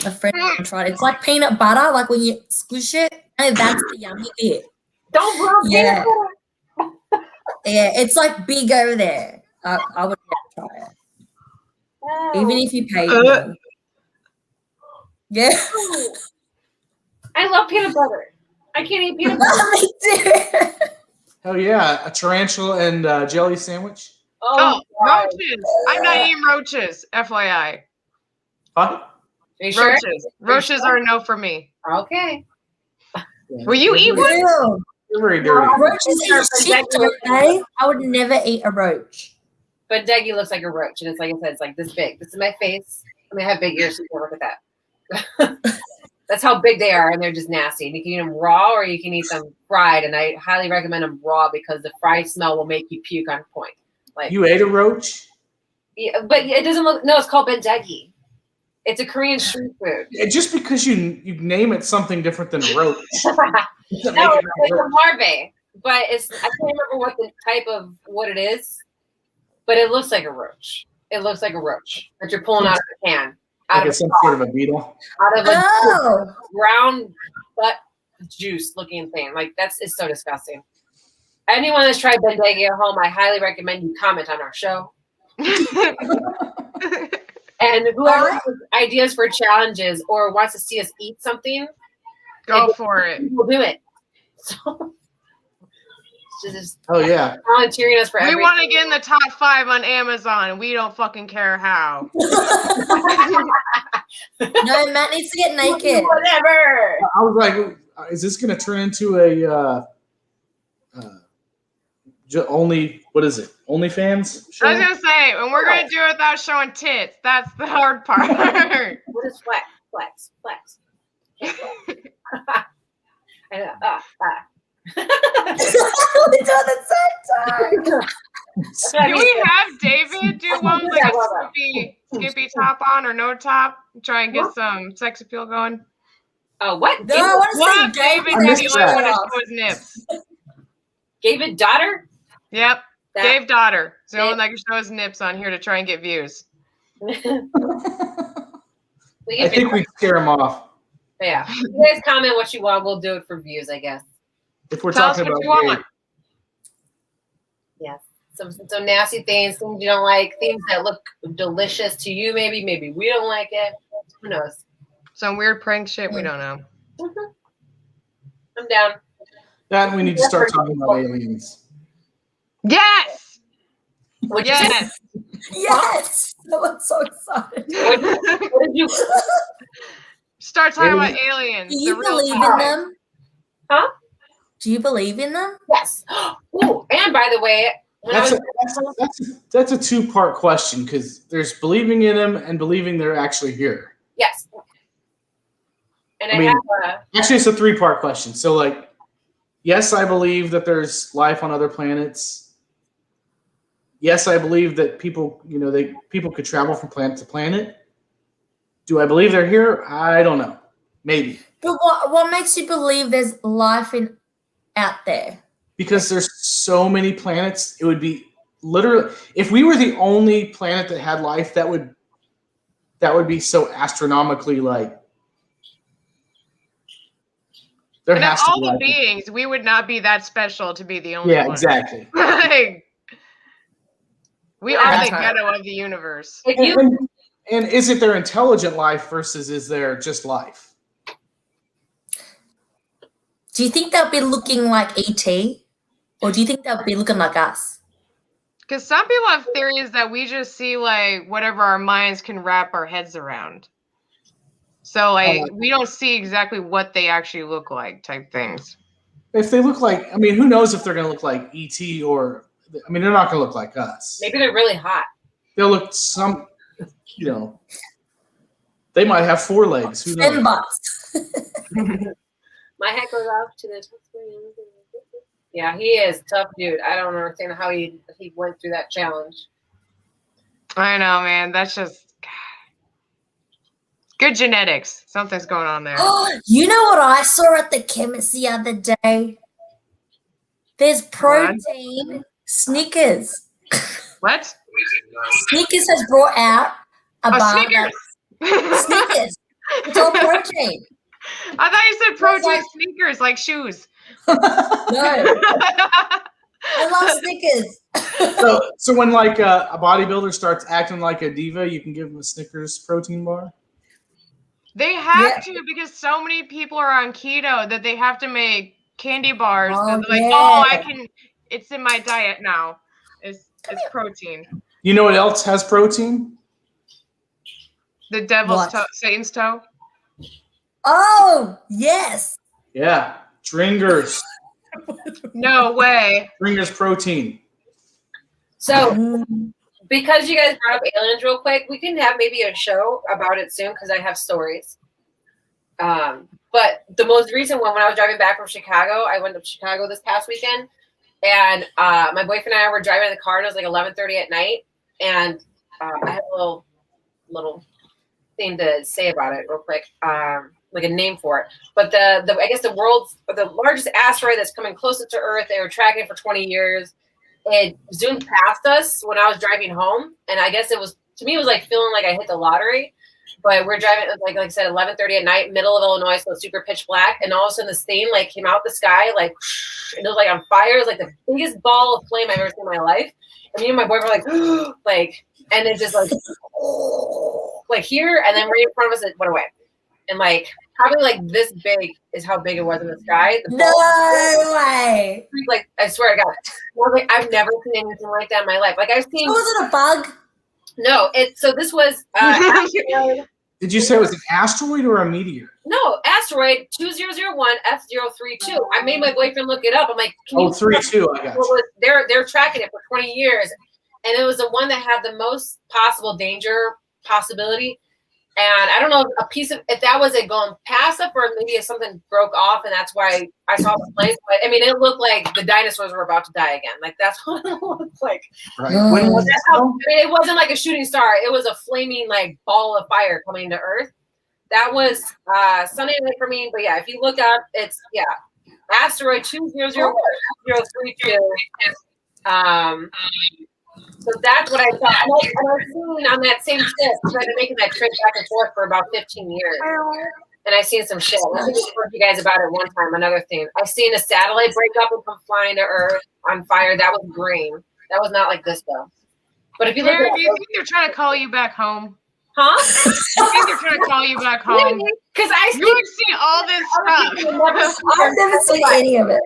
A friend tried it. It's like peanut butter, like when you squish it, and that's the yummy bit. Don't rub yeah. Yeah, it's like big over there. I would never try it. Oh. Even if you pay me. Yeah. I love peanut butter. I can't eat peanut butter. Me too. Hell yeah, a tarantula and jelly sandwich. Oh, roaches! I'm not eating roaches. FYI. Huh? You sure? Roaches are a no for me. Okay. Will you eat one? They're very dirty. Roaches eat shit, don't they? I would never eat a roach. But Deggy looks like a roach, and it's like I said, it's like this big. This is my face. I mean, I have big ears, so you can look at that. That's how big they are, and they're just nasty. And you can eat them raw, or you can eat them fried. And I highly recommend them raw because the fried smell will make you puke on point. Like you ate a roach? Yeah, but it doesn't look. No, it's called bendegi. It's a Korean street food. Yeah, just because you name it something different than a roach. No, it's a larvae, but I can't remember what the type of what it is, but it looks like a roach. It looks like a roach that you're pulling out of a can. Like it's some sort of a beetle. Out of a brown butt juice looking thing. Like it's so disgusting. Anyone that's tried bendegi at home, I highly recommend you comment on our show. And whoever has ideas for challenges or wants to see us eat something, go for it. We'll do it. So, just yeah, volunteering us for everything. We want to get in the top 5 on Amazon. We don't fucking care how. No, Matt needs to get naked. Whatever. I was like, is this going to turn into a only, what is it? OnlyFans show? I was going to say, and we're going to do it without showing tits. That's the hard part. What is flex? Flex. We do We do it at the same time. Can we have David do one with like a skippy top on or no top? Try and get some sex appeal going. Oh, what? No, I want to What see David David. be the only one to show his nips? David daughter? Yep. That- Dave Daughter. He's the only one that can show his nips on here to try and get views. I think we scare him off. Yeah. You guys comment what you want. We'll do it for views, I guess. If we're Tell us talking what about you want. Yes. Some nasty things you don't like, things that look delicious to you, maybe we don't like it. Who knows? Some weird prank shit we don't know. I'm down. That we need to start talking about aliens. Yes! What'd you Yes! Yes. I'm so excited. What did you? Start talking about aliens. Do you the real believe in topic. them? Huh? Do you believe in them? Yes. Ooh, and by the way, when I That's a two-part question because there's believing in them and believing they're actually here. yes. And I I mean- have Actually, it's a three-part question. So, like, yes, I believe that there's life on other planets. Yes, I believe that people could travel from planet to planet. Do I believe they're here? I don't know. Maybe. But what makes you believe there's life out there? Because there's so many planets, it would be literally if we were the only planet that had life, that would be so astronomically like there And of has to all be the life. beings, we would not be that special to be the only Yeah, one. exactly. Like, we are That's the right. ghetto of the universe. if you And is it their intelligent life versus is there just life? Do you think they'll be looking like ET? Or do you think they'll be looking like us? Because some people have theories that we just see like whatever our minds can wrap our heads around. So like we don't see exactly what they actually look like type things. If they look like, I mean, who knows if they're going to look like ET or, I mean, they're not going to look like us. maybe they're really hot. They'll look they might have 4 legs. Who knows? 10 bucks. My hat goes off to the. Yeah, he is tough dude. I don't understand how he went through that challenge. I know, man. That's just good genetics. Something's going on there. You know what I saw at the chemist the other day? There's protein Snickers. What? Snickers has brought out a bar Snickers. that's Snickers. It's all protein. I thought you said protein like- sneakers like shoes. No, I love Snickers. So when like a bodybuilder starts acting like a diva, you can give them a Snickers protein bar. They have Yeah. to because so many people are on keto that they have to make candy bars. Oh, that they're like, yeah. oh, I can. It's in my diet now. It's protein. You know what else has protein? The devil's What? toe, Satan's toe. Oh, yes. Yeah, Dringers. No way. Dringers protein. So Mm. because you guys brought up aliens real quick, we can have maybe a show about it soon because I have stories. But the most recent one, when I was driving back from Chicago, I went to Chicago this past weekend, and my boyfriend and I were driving in the car, and it was like 11:30 at night, and I had a little thing to say about it real quick, like a name for it. But the I guess the largest asteroid that's coming closest to Earth, they were tracking it for 20 years. It zoomed past us when I was driving home, and I guess it was like feeling like I hit the lottery. But we're driving, like I said, 11:30 at night, middle of Illinois, so it's super pitch black. And all of a sudden, this thing like came out the sky, like, and it was like on fire. It was like the biggest ball of flame I've ever seen in my life. And me and my boyfriend were like, like, and it just like here, and then right in front of us, it went away. And like probably like this big is how big it was in the sky. The No ball, way. like I swear to God, I was like, I've never seen anything like that in my life. Like I've seen. Was it a bug? No, so this was asteroid. Did you say it was an asteroid or a meteor? No, asteroid 2001 F032. I made my boyfriend look it up. I'm like, can Oh, you 32. I got you. they're tracking it for 20 years, and it was the one that had the most possible danger possibility. And I don't know if that was it going past up, or maybe if something broke off, and that's why I saw the flames. But I mean, it looked like the dinosaurs were about to die again. Like that's what it looked like. Right. When was I mean, it wasn't like a shooting star. It was a flaming like ball of fire coming to Earth. That was Sunday night for me. But yeah, if you look up, it's asteroid 2001-032. So that's what I thought. And I was seeing on that same trip, because I've been making that trip back and forth for about 15 years. And I've seen some shit. I think I told you guys about it one time. Another thing. I've seen a satellite break up and come flying to Earth on fire. That was green. That was not like this, though. But if you look Karen, do you think they're trying to call you back home? Huh? I think they're trying to call you back home. Because you have seen all this stuff. I've never seen any of it.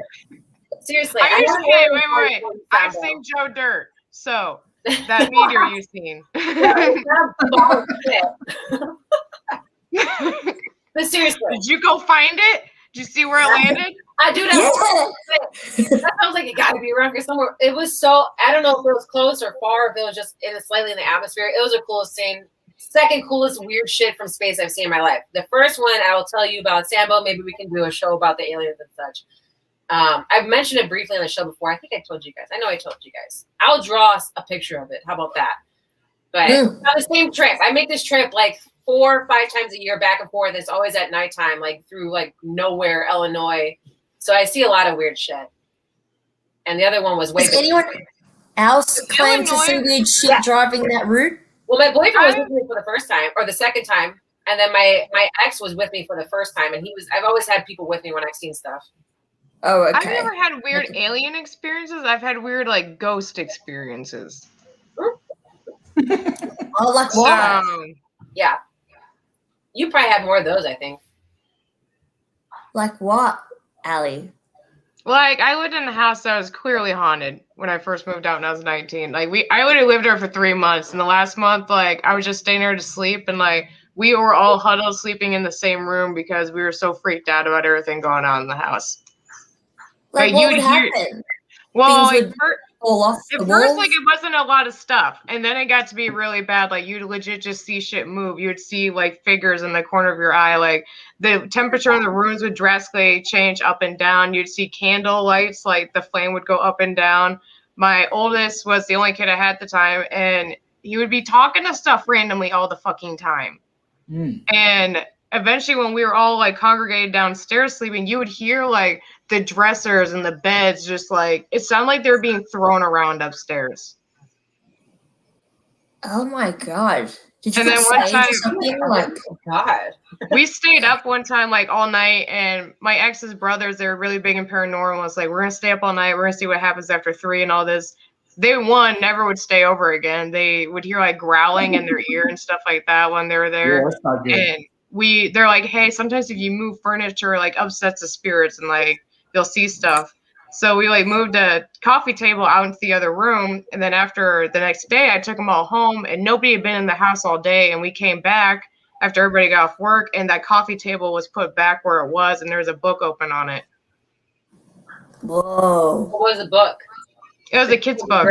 Seriously. Wait. I've seen Joe Dirt. So that meteor you've seen. But seriously. Did you go find it? Did you see where it landed? I do that. That sounds like it got to be around here somewhere. It was so, I don't know if it was close or far, if it was just slightly in the atmosphere. It was the coolest thing. Second coolest weird shit from space I've seen in my life. The first one I will tell you about Sambo. Maybe we can do a show about the aliens and such. I've mentioned it briefly on the show before. I think I told you guys. I know I told you guys. I'll draw a picture of it. How about that? But on the same trip, I make this trip like 4 or 5 times a year back and forth. It's always at nighttime, like through like nowhere, Illinois. So I see a lot of weird shit. And the other one was way. Does anyone else claim to see weird shit driving that route? Well, my boyfriend was with me for the first time, or the second time, and then my ex was with me for the first time, and I've always had people with me when I've seen stuff. Oh, okay. I've never had weird alien experiences. I've had weird like ghost experiences. Oh, like what? Yeah. You probably had more of those, I think. Like what, Allie? Like, I lived in a house that was clearly haunted when I first moved out when I was 19. Like, I only lived there for 3 months. And the last month, like, I was just staying there to sleep. And, like, we were all huddled sleeping in the same room because we were so freaked out about everything going on in the house. Like, what would happen? Well, Things would fall off the at walls? first, like, it wasn't a lot of stuff. And then it got to be really bad. Like, you'd legit just see shit move. You would see, like, figures in the corner of your eye. Like, the temperature in the rooms would drastically change up and down. You'd see candle lights. Like, the flame would go up and down. My oldest was the only kid I had at the time. And he would be talking to stuff randomly all the fucking time. And eventually when we were all, like, congregated downstairs sleeping, you would hear, like, the dressers and the beds just like it sounded like they were being thrown around upstairs. Oh my god! Did you and then one time, something like? Oh god, we stayed up one time like all night, and my ex's brothers, they were really big in paranormal. It's like we're gonna stay up all night. We're gonna see what happens after 3 and all this. They never would stay over again. They would hear like growling in their ear and stuff like that when they were there. Yeah, that's not good. And they're like, hey, sometimes if you move furniture, like upsets the spirits and like you'll see stuff. So we like moved a coffee table out into the other room. And then after the next day, I took them all home and nobody had been in the house all day. And we came back after everybody got off work and that coffee table was put back where it was. And there was a book open on it. Whoa. What was the book? It was a kid's book.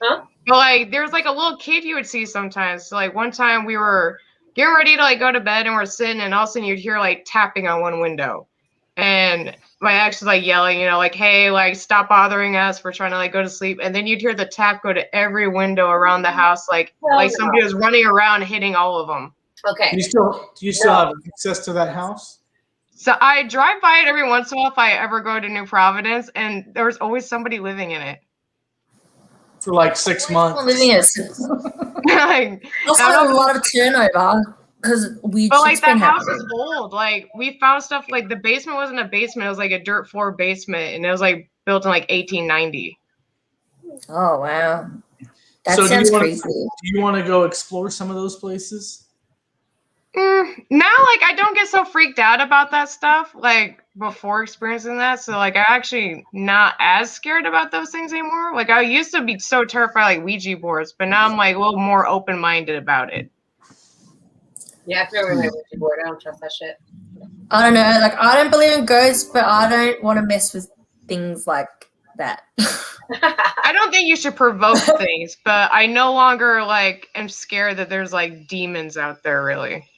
Huh? But like, there's like a little kid you would see sometimes. So like one time we were getting ready to like go to bed and we're sitting and all of a sudden you'd hear like tapping on one window. And my ex was like yelling, you know, like, hey, like, stop bothering us. We're trying to like go to sleep. And then you'd hear the tap go to every window around the house, like somebody was running around hitting all of them. Okay. Do you still have access to that house? So I drive by it every once in a while if I ever go to New Providence, and there was always somebody living in it. For like 6 months. Living in it. Like, Also, a lot of turnover. But like that house is old. Like we found stuff like the basement wasn't a basement; it was like a dirt floor basement, and it was like built in like 1890. Oh wow, that sounds crazy. Do you want to go explore some of those places? Now, like I don't get so freaked out about that stuff like before experiencing that. So like I'm actually not as scared about those things anymore. Like I used to be so terrified like Ouija boards, but now I'm like a little more open-minded about it. Yeah, I threw away my Ouija board. I don't trust that shit. I don't know. Like, I don't believe in ghosts, but I don't want to mess with things like that. I don't think you should provoke things, but I no longer like am scared that there's like demons out there. Really.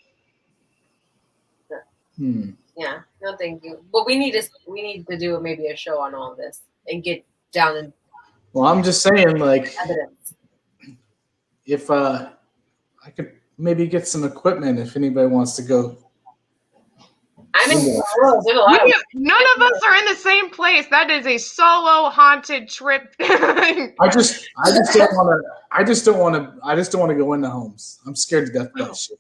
Yeah, no, thank you. But we need to do maybe a show on all of this and get down in Well, I'm just saying, like, evidence. if I could maybe get some equipment if anybody wants to go. I'm in Yeah. None of us are in the same place. That is a solo haunted trip. I just don't want to go into homes. I'm scared to death of that shit.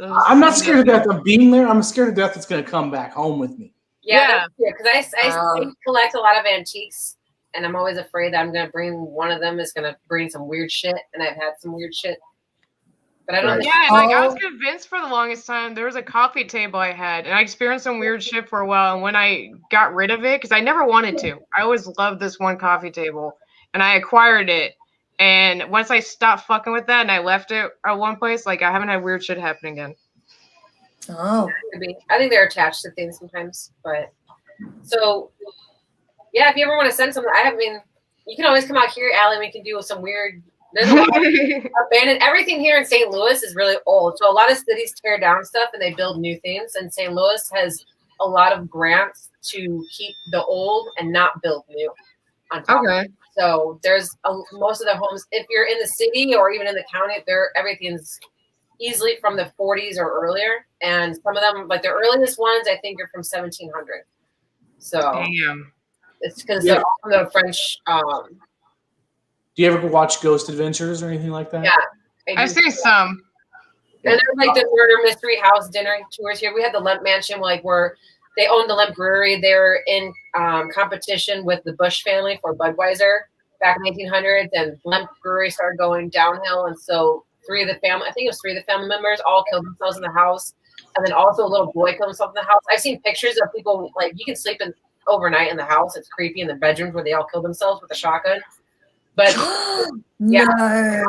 I'm not scared to death of being there. I'm scared to death it's going to come back home with me. Yeah, because I collect a lot of antiques, and I'm always afraid that I'm going to bring one of them is going to bring some weird shit, and I've had some weird shit. But I don't. Yeah, like I was convinced for the longest time. There was a coffee table I had, and I experienced some weird shit for a while. And when I got rid of it, because I never wanted to, I always loved this one coffee table, and I acquired it. And once I stopped fucking with that, and I left it at one place, like I haven't had weird shit happen again. Oh, I think they're attached to things sometimes, but so yeah. If you ever want to send something, you can always come out here, Allie. We can do some weird. There's a lot of abandoned. Everything here in St. Louis is really old, so a lot of cities tear down stuff and they build new things. And St. Louis has a lot of grants to keep the old and not build new. On top of it. So there's most of the homes. If you're in the city or even in the county, everything's easily from the 40s or earlier, and some of them, like the earliest ones, I think are from 1700. So damn, it's because they're all from the French. Do you ever watch Ghost Adventures or anything like that? Yeah, I've seen some. And there's like the murder mystery house dinner tours here. We had the Lemp Mansion, like where they owned the Lemp Brewery. They were in competition with the Bush family for Budweiser back in the 1800s, and Lemp Brewery started going downhill. And so three of the family members all killed themselves in the house, and then also a little boy killed himself in the house. I've seen pictures of people, like, you can sleep overnight in the house. It's creepy in the bedrooms where they all killed themselves with a shotgun. But yeah,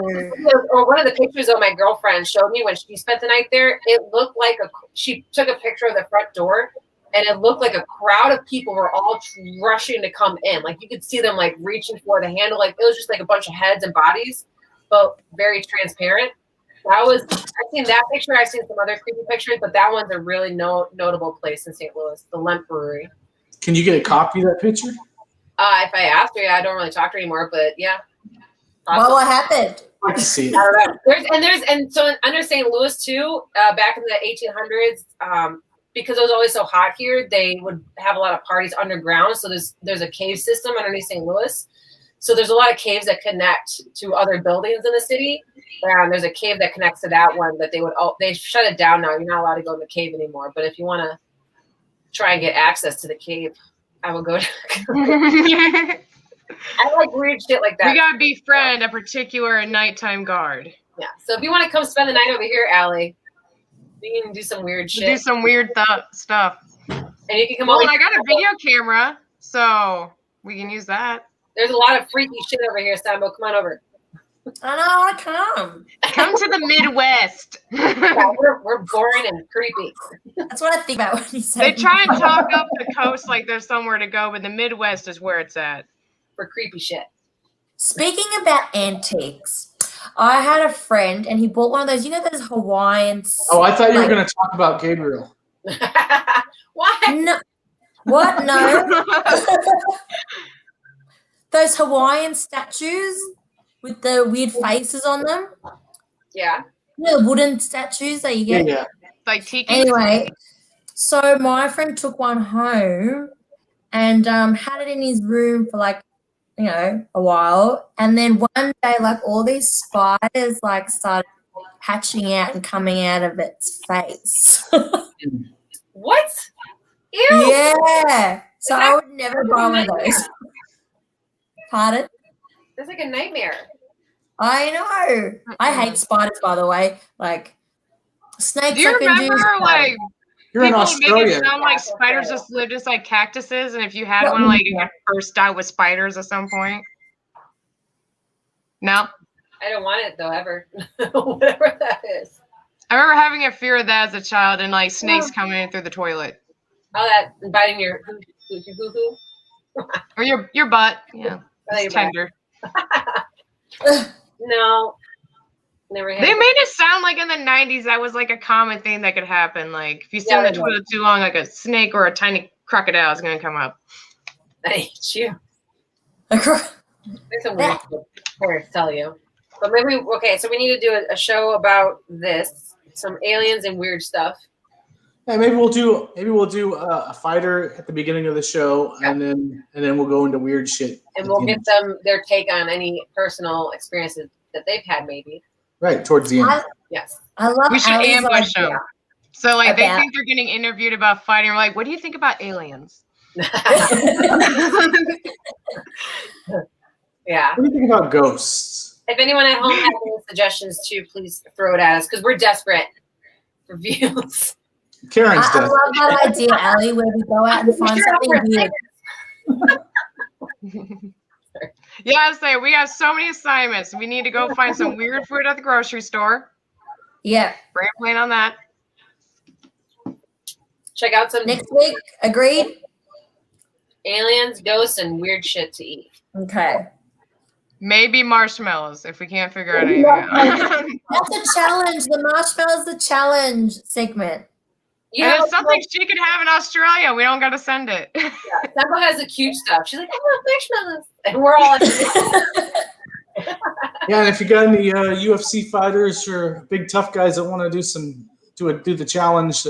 or one of the pictures of my girlfriend showed me when she spent the night there. It looked like she took a picture of the front door, and it looked like a crowd of people were all rushing to come in. Like you could see them like reaching for the handle. Like it was just like a bunch of heads and bodies, but very transparent. I've seen that picture. I've seen some other creepy pictures, but that one's a really notable place in St. Louis, the Lemp Brewery. Can you get a copy of that picture? If I asked her, I don't really talk to her anymore, but yeah. Well, what happened? I can see it. I don't know. And so under St. Louis too, back in the 1800s, because it was always so hot here, they would have a lot of parties underground. So there's a cave system underneath St. Louis. So there's a lot of caves that connect to other buildings in the city. And there's a cave that connects to that one that they shut it down now. You're not allowed to go in the cave anymore. But if you want to try and get access to the cave, I will go. I like weird shit like that. We gotta befriend a particular nighttime guard. Yeah. So if you want to come spend the night over here, Allie, we can do some weird shit. Do some weird stuff. And you can come over. over. I got a video camera, so we can use that. There's a lot of freaky shit over here, Sambo. Come on over. I know, I come. Come to the Midwest. Yeah, we're boring and creepy. That's what I think about when you say They try and talk up the coast like there's somewhere to go, but the Midwest is where it's at. For creepy shit. Speaking about antiques, I had a friend and he bought one of those, those Hawaiians. Oh, I thought you were going to talk about Gabriel. What? No. What? No. Those Hawaiian statues with the weird faces on them. Yeah. The wooden statues that you get. Yeah. Like tiki. Anyway, so my friend took one home and had it in his room for a while. And then one day, all these spiders started hatching out and coming out of its face. What? Ew. Yeah. So I would never buy one of those. Pardon? That's like a nightmare. I know. I hate spiders, by the way. Snakes. Do you remember You're in people Australia. make it sound like spiders just live just like cactuses, and if you had one, you first die with spiders at some point? No? I don't want it, though, ever. Whatever that is. I remember having a fear of that as a child and snakes coming in through the toilet. Oh, that biting your hoo-hoo? Or your butt. Yeah. It's tender. No. Never had. They made it sound like in the 90s that was like a common thing that could happen. Like if you sit on the toilet too long, like a snake or a tiny crocodile is gonna come up. I hate you. There's some weird stories to tell you. But maybe so we need to do a show about this, some aliens and weird stuff. Yeah, maybe we'll do a fighter at the beginning of the show, and then we'll go into weird shit. And we'll get them their take on any personal experiences that they've had, maybe. Right towards the end. Yes. I love. We should ambush them. So like they About- think they're getting interviewed about fighting. We're like, what do you think about aliens? Yeah. What do you think about ghosts? If anyone at home has any suggestions too, please throw it at us because we're desperate for views. Karen's I death. love that idea, Ali, where we go out and find something weird. Yeah, I say we have so many assignments. We need to go find some weird food at the grocery store. Yeah. Bring a plane on that. Check out some Next week, agreed? aliens, ghosts, and weird shit to eat. Okay. Maybe marshmallows if we can't figure out anything else. That's a challenge. The marshmallows, the challenge segment. Yeah, And it's something she could have in Australia. We don't got to send it. Sambo has the cute stuff. She's like, I want marshmallows. And we're all like, Yeah, and if you got any UFC fighters or big tough guys that want to do the challenge,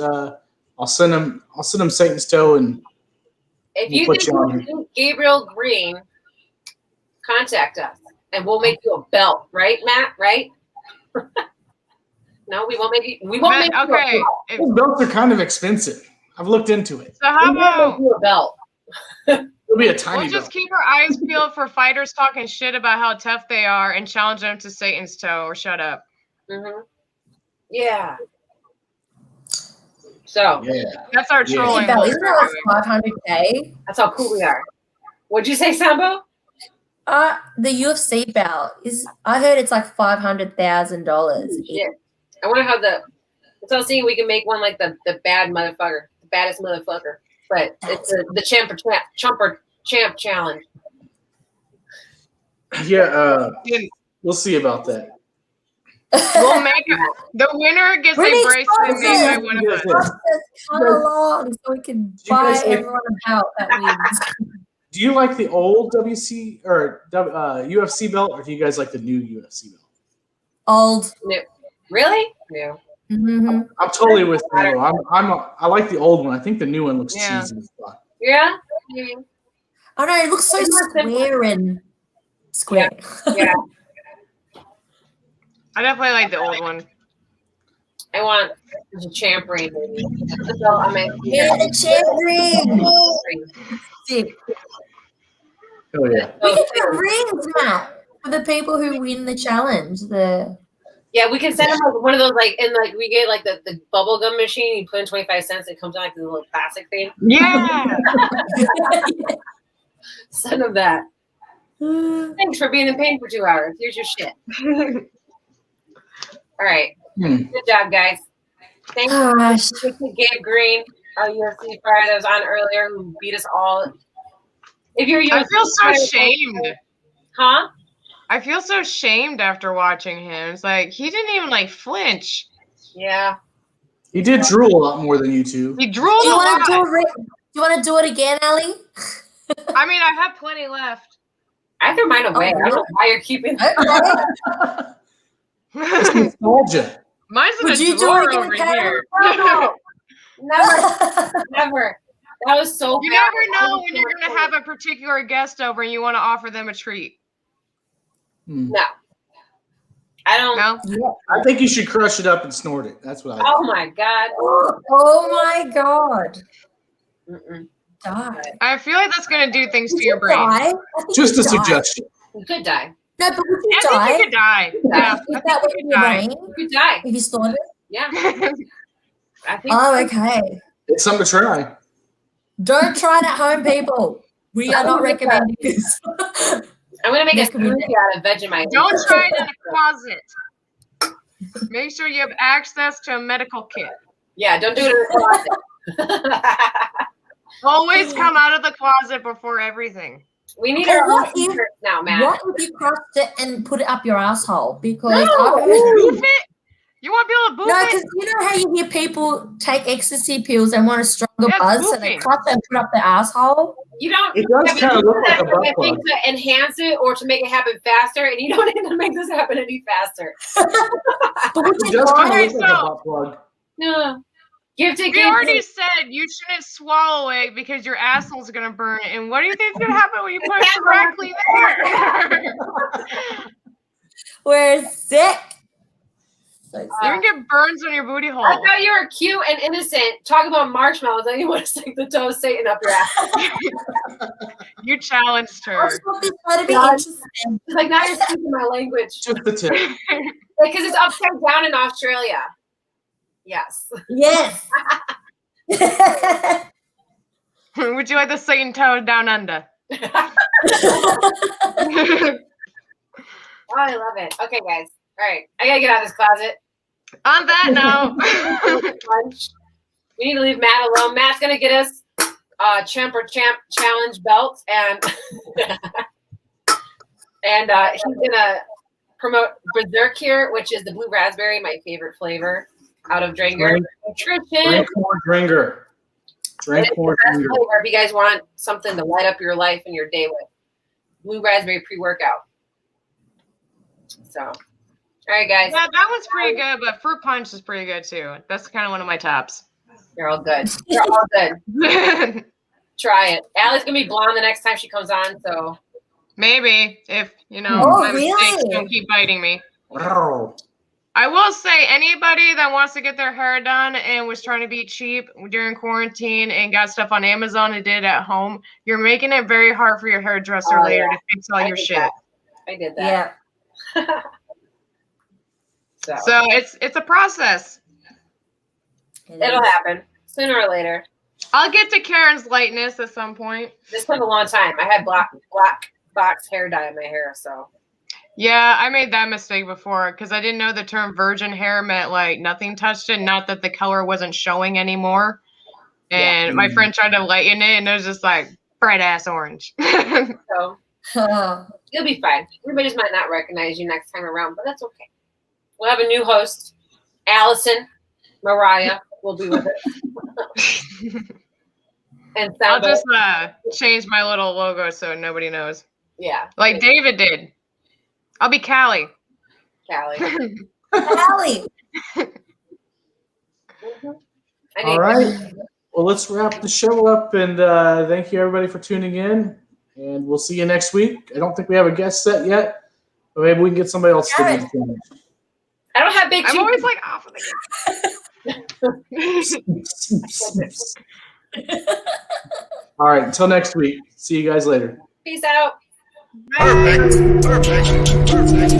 I'll send them Satan's Toe, and if we'll you put you on here. think Gabriel Green, contact us and we'll make you a belt, right, Matt? Right? No, we won't make you. We won't make you a Okay. belt. Those belts are kind of expensive. I've looked into it. So how We won't about make you a belt. It'll be a tiny we'll just belt. keep our eyes peeled for fighters talking shit about how tough they are and challenge them to Satan's Toe or shut up. Mm-hmm. Yeah. So Yeah. That's our Yeah. trolling. Bell, one isn't we're that doing. like 500K? that's how cool we are. What'd you say, Sambo? The UFC belt is. I heard it's like $500,000. Yeah. I wonder how so I was thinking we can make one like the bad motherfucker, the baddest motherfucker. But it's the champ challenge. Yeah, we'll see about that. We'll make the winner gets We a need bracelet made by sponsors. one of us. Sponsors, come along so we can you guys buy like- everyone a belt that wins. Do you like the old WC or UFC belt, or do you guys like the new UFC belt? Old. No. Really? No. Mm-hmm. I'm totally with you. I like the old one. I think the new one looks Yeah. cheesy as fuck. Yeah? Maybe. Oh no, it looks so It's more simple. square and square. Yeah. I definitely like the old one. I want the champ ring, baby. So I mean, Yeah, the champ ring. Sick. Oh yeah. We can do rings, Matt, for the people who win the challenge. Yeah, we can send them like one of those we get like the bubble gum machine. You put in 25 cents, it comes out like the little plastic thing. Yeah. Send them that. Thanks for being in pain for 2 hours. Here's your shit. All right. Good job, guys. Thanks Gosh. to Gabe Green, our UFC fighter that was on earlier, who beat us all. If you're I UFC feel so fighter- shamed. Huh? I feel so shamed after watching him. It's like he didn't even like flinch. Yeah. He did drool a lot more than you two. He drooled Do a you want to do lot. a ring? Do you want to do it again, Ali? I mean, I have plenty left. I threw mine away. I don't know why you're keeping Okay. It's nostalgia. Mine's in Would a you do drawer it again, over Karen? here. No, never. That was so You bad. never know when you're going to have a particular guest over and you want to offer them a treat. No. I don't. No? I think you should crush it up and snort it. That's what I Oh think. my God. Oh my God. Mm-mm. Die. I feel like that's going to do things to Would your you brain. die? I think Just a you'd die. suggestion. You could die. No, but would you I die? think you could die. Yeah, If that was you in could your die. brain? You could die. If you snorted? Yeah. I think. Oh, okay. It's something to try. Don't try it at home, people. We are not recommending this. I'm gonna make a smoothie out of Vegemite. Don't try it in a closet. Make sure you have access to a medical kit. Yeah, don't do it in the closet. Always come out of the closet before everything. We need Or our own what if- t-shirts now, Matt. What if you crushed it and put it up your asshole? Because No. I've heard, Boof it? You want to be able to boof no, it? because you know how you hear people take ecstasy pills and want a stronger Yes, buzz, so they boofing. crush it and put up their asshole. You don't. It does yeah, kind of but look you like a do butt that plug. to enhance it or to make it happen faster, and you don't need to make this happen any faster. But which It is does kind why- of look like a butt plug. No. Give to We give. already said you shouldn't swallow it because your asshole's gonna burn. And what do you think's gonna happen when you put it directly there? we're sick. So You're gonna get burns on your booty hole. I thought you were cute and innocent. Talk about marshmallows, and you want to stick the toe of Satan up your ass. You challenged I her. just want this show to be God. interesting. It's like now you're speaking my language Just the tip. because it's upside down in Australia. Yes. Yes. Would you like the Satan toe down under? Oh, I love it. Okay, guys. All right, I gotta get out of this closet. On that note, Lunch. We need to leave Matt alone. Matt's gonna get us Chump or Champ challenge belt, and and he's gonna promote Berserk here, which is the blue raspberry, my favorite flavor out of Dranger Nutrition. Drink more Dringer. Drink It's more the best Dringer. flavor if you guys want something to light up your life and your day with. Blue raspberry pre-workout. So, all right, guys. yeah, that was pretty good, but fruit punch is pretty good too. That's kind of one of my tops. You're all good. You're all good. Try it. Allie's gonna be blonde the next time she comes on, so Maybe if Oh, my mistakes really? don't keep biting me. Wow. I will say anybody that wants to get their hair done and was trying to be cheap during quarantine and got stuff on Amazon and did it at home, you're making it very hard for your hairdresser Oh, later yeah. to fix all I your did shit. that. I did that. Yeah. So it's a process. it'll happen sooner or later. I'll get to Karen's lightness at some point. This took a long time. I had black box hair dye in my hair, so Yeah, I made that mistake before because I didn't know the term virgin hair meant like nothing touched it, not that the color wasn't showing anymore. And my friend tried to lighten it, and it was just like bright ass orange. so Oh, you'll be fine. Everybody just might not recognize you next time around, but that's okay. We'll have a new host, Allison. Mariah will be with us. And I'll Sound just change my little logo so nobody knows, yeah, like David did. I'll be Callie. Callie. Allie. All right. Well, let's wrap the show up, and thank you everybody for tuning in. And we'll see you next week. I don't think we have a guest set yet, but maybe we can get somebody else to Garrett. be finished. I don't have big I'm cheeks. always like off of the All right. Until next week. See you guys later. Peace out. Perfect. Perfect. Perfect.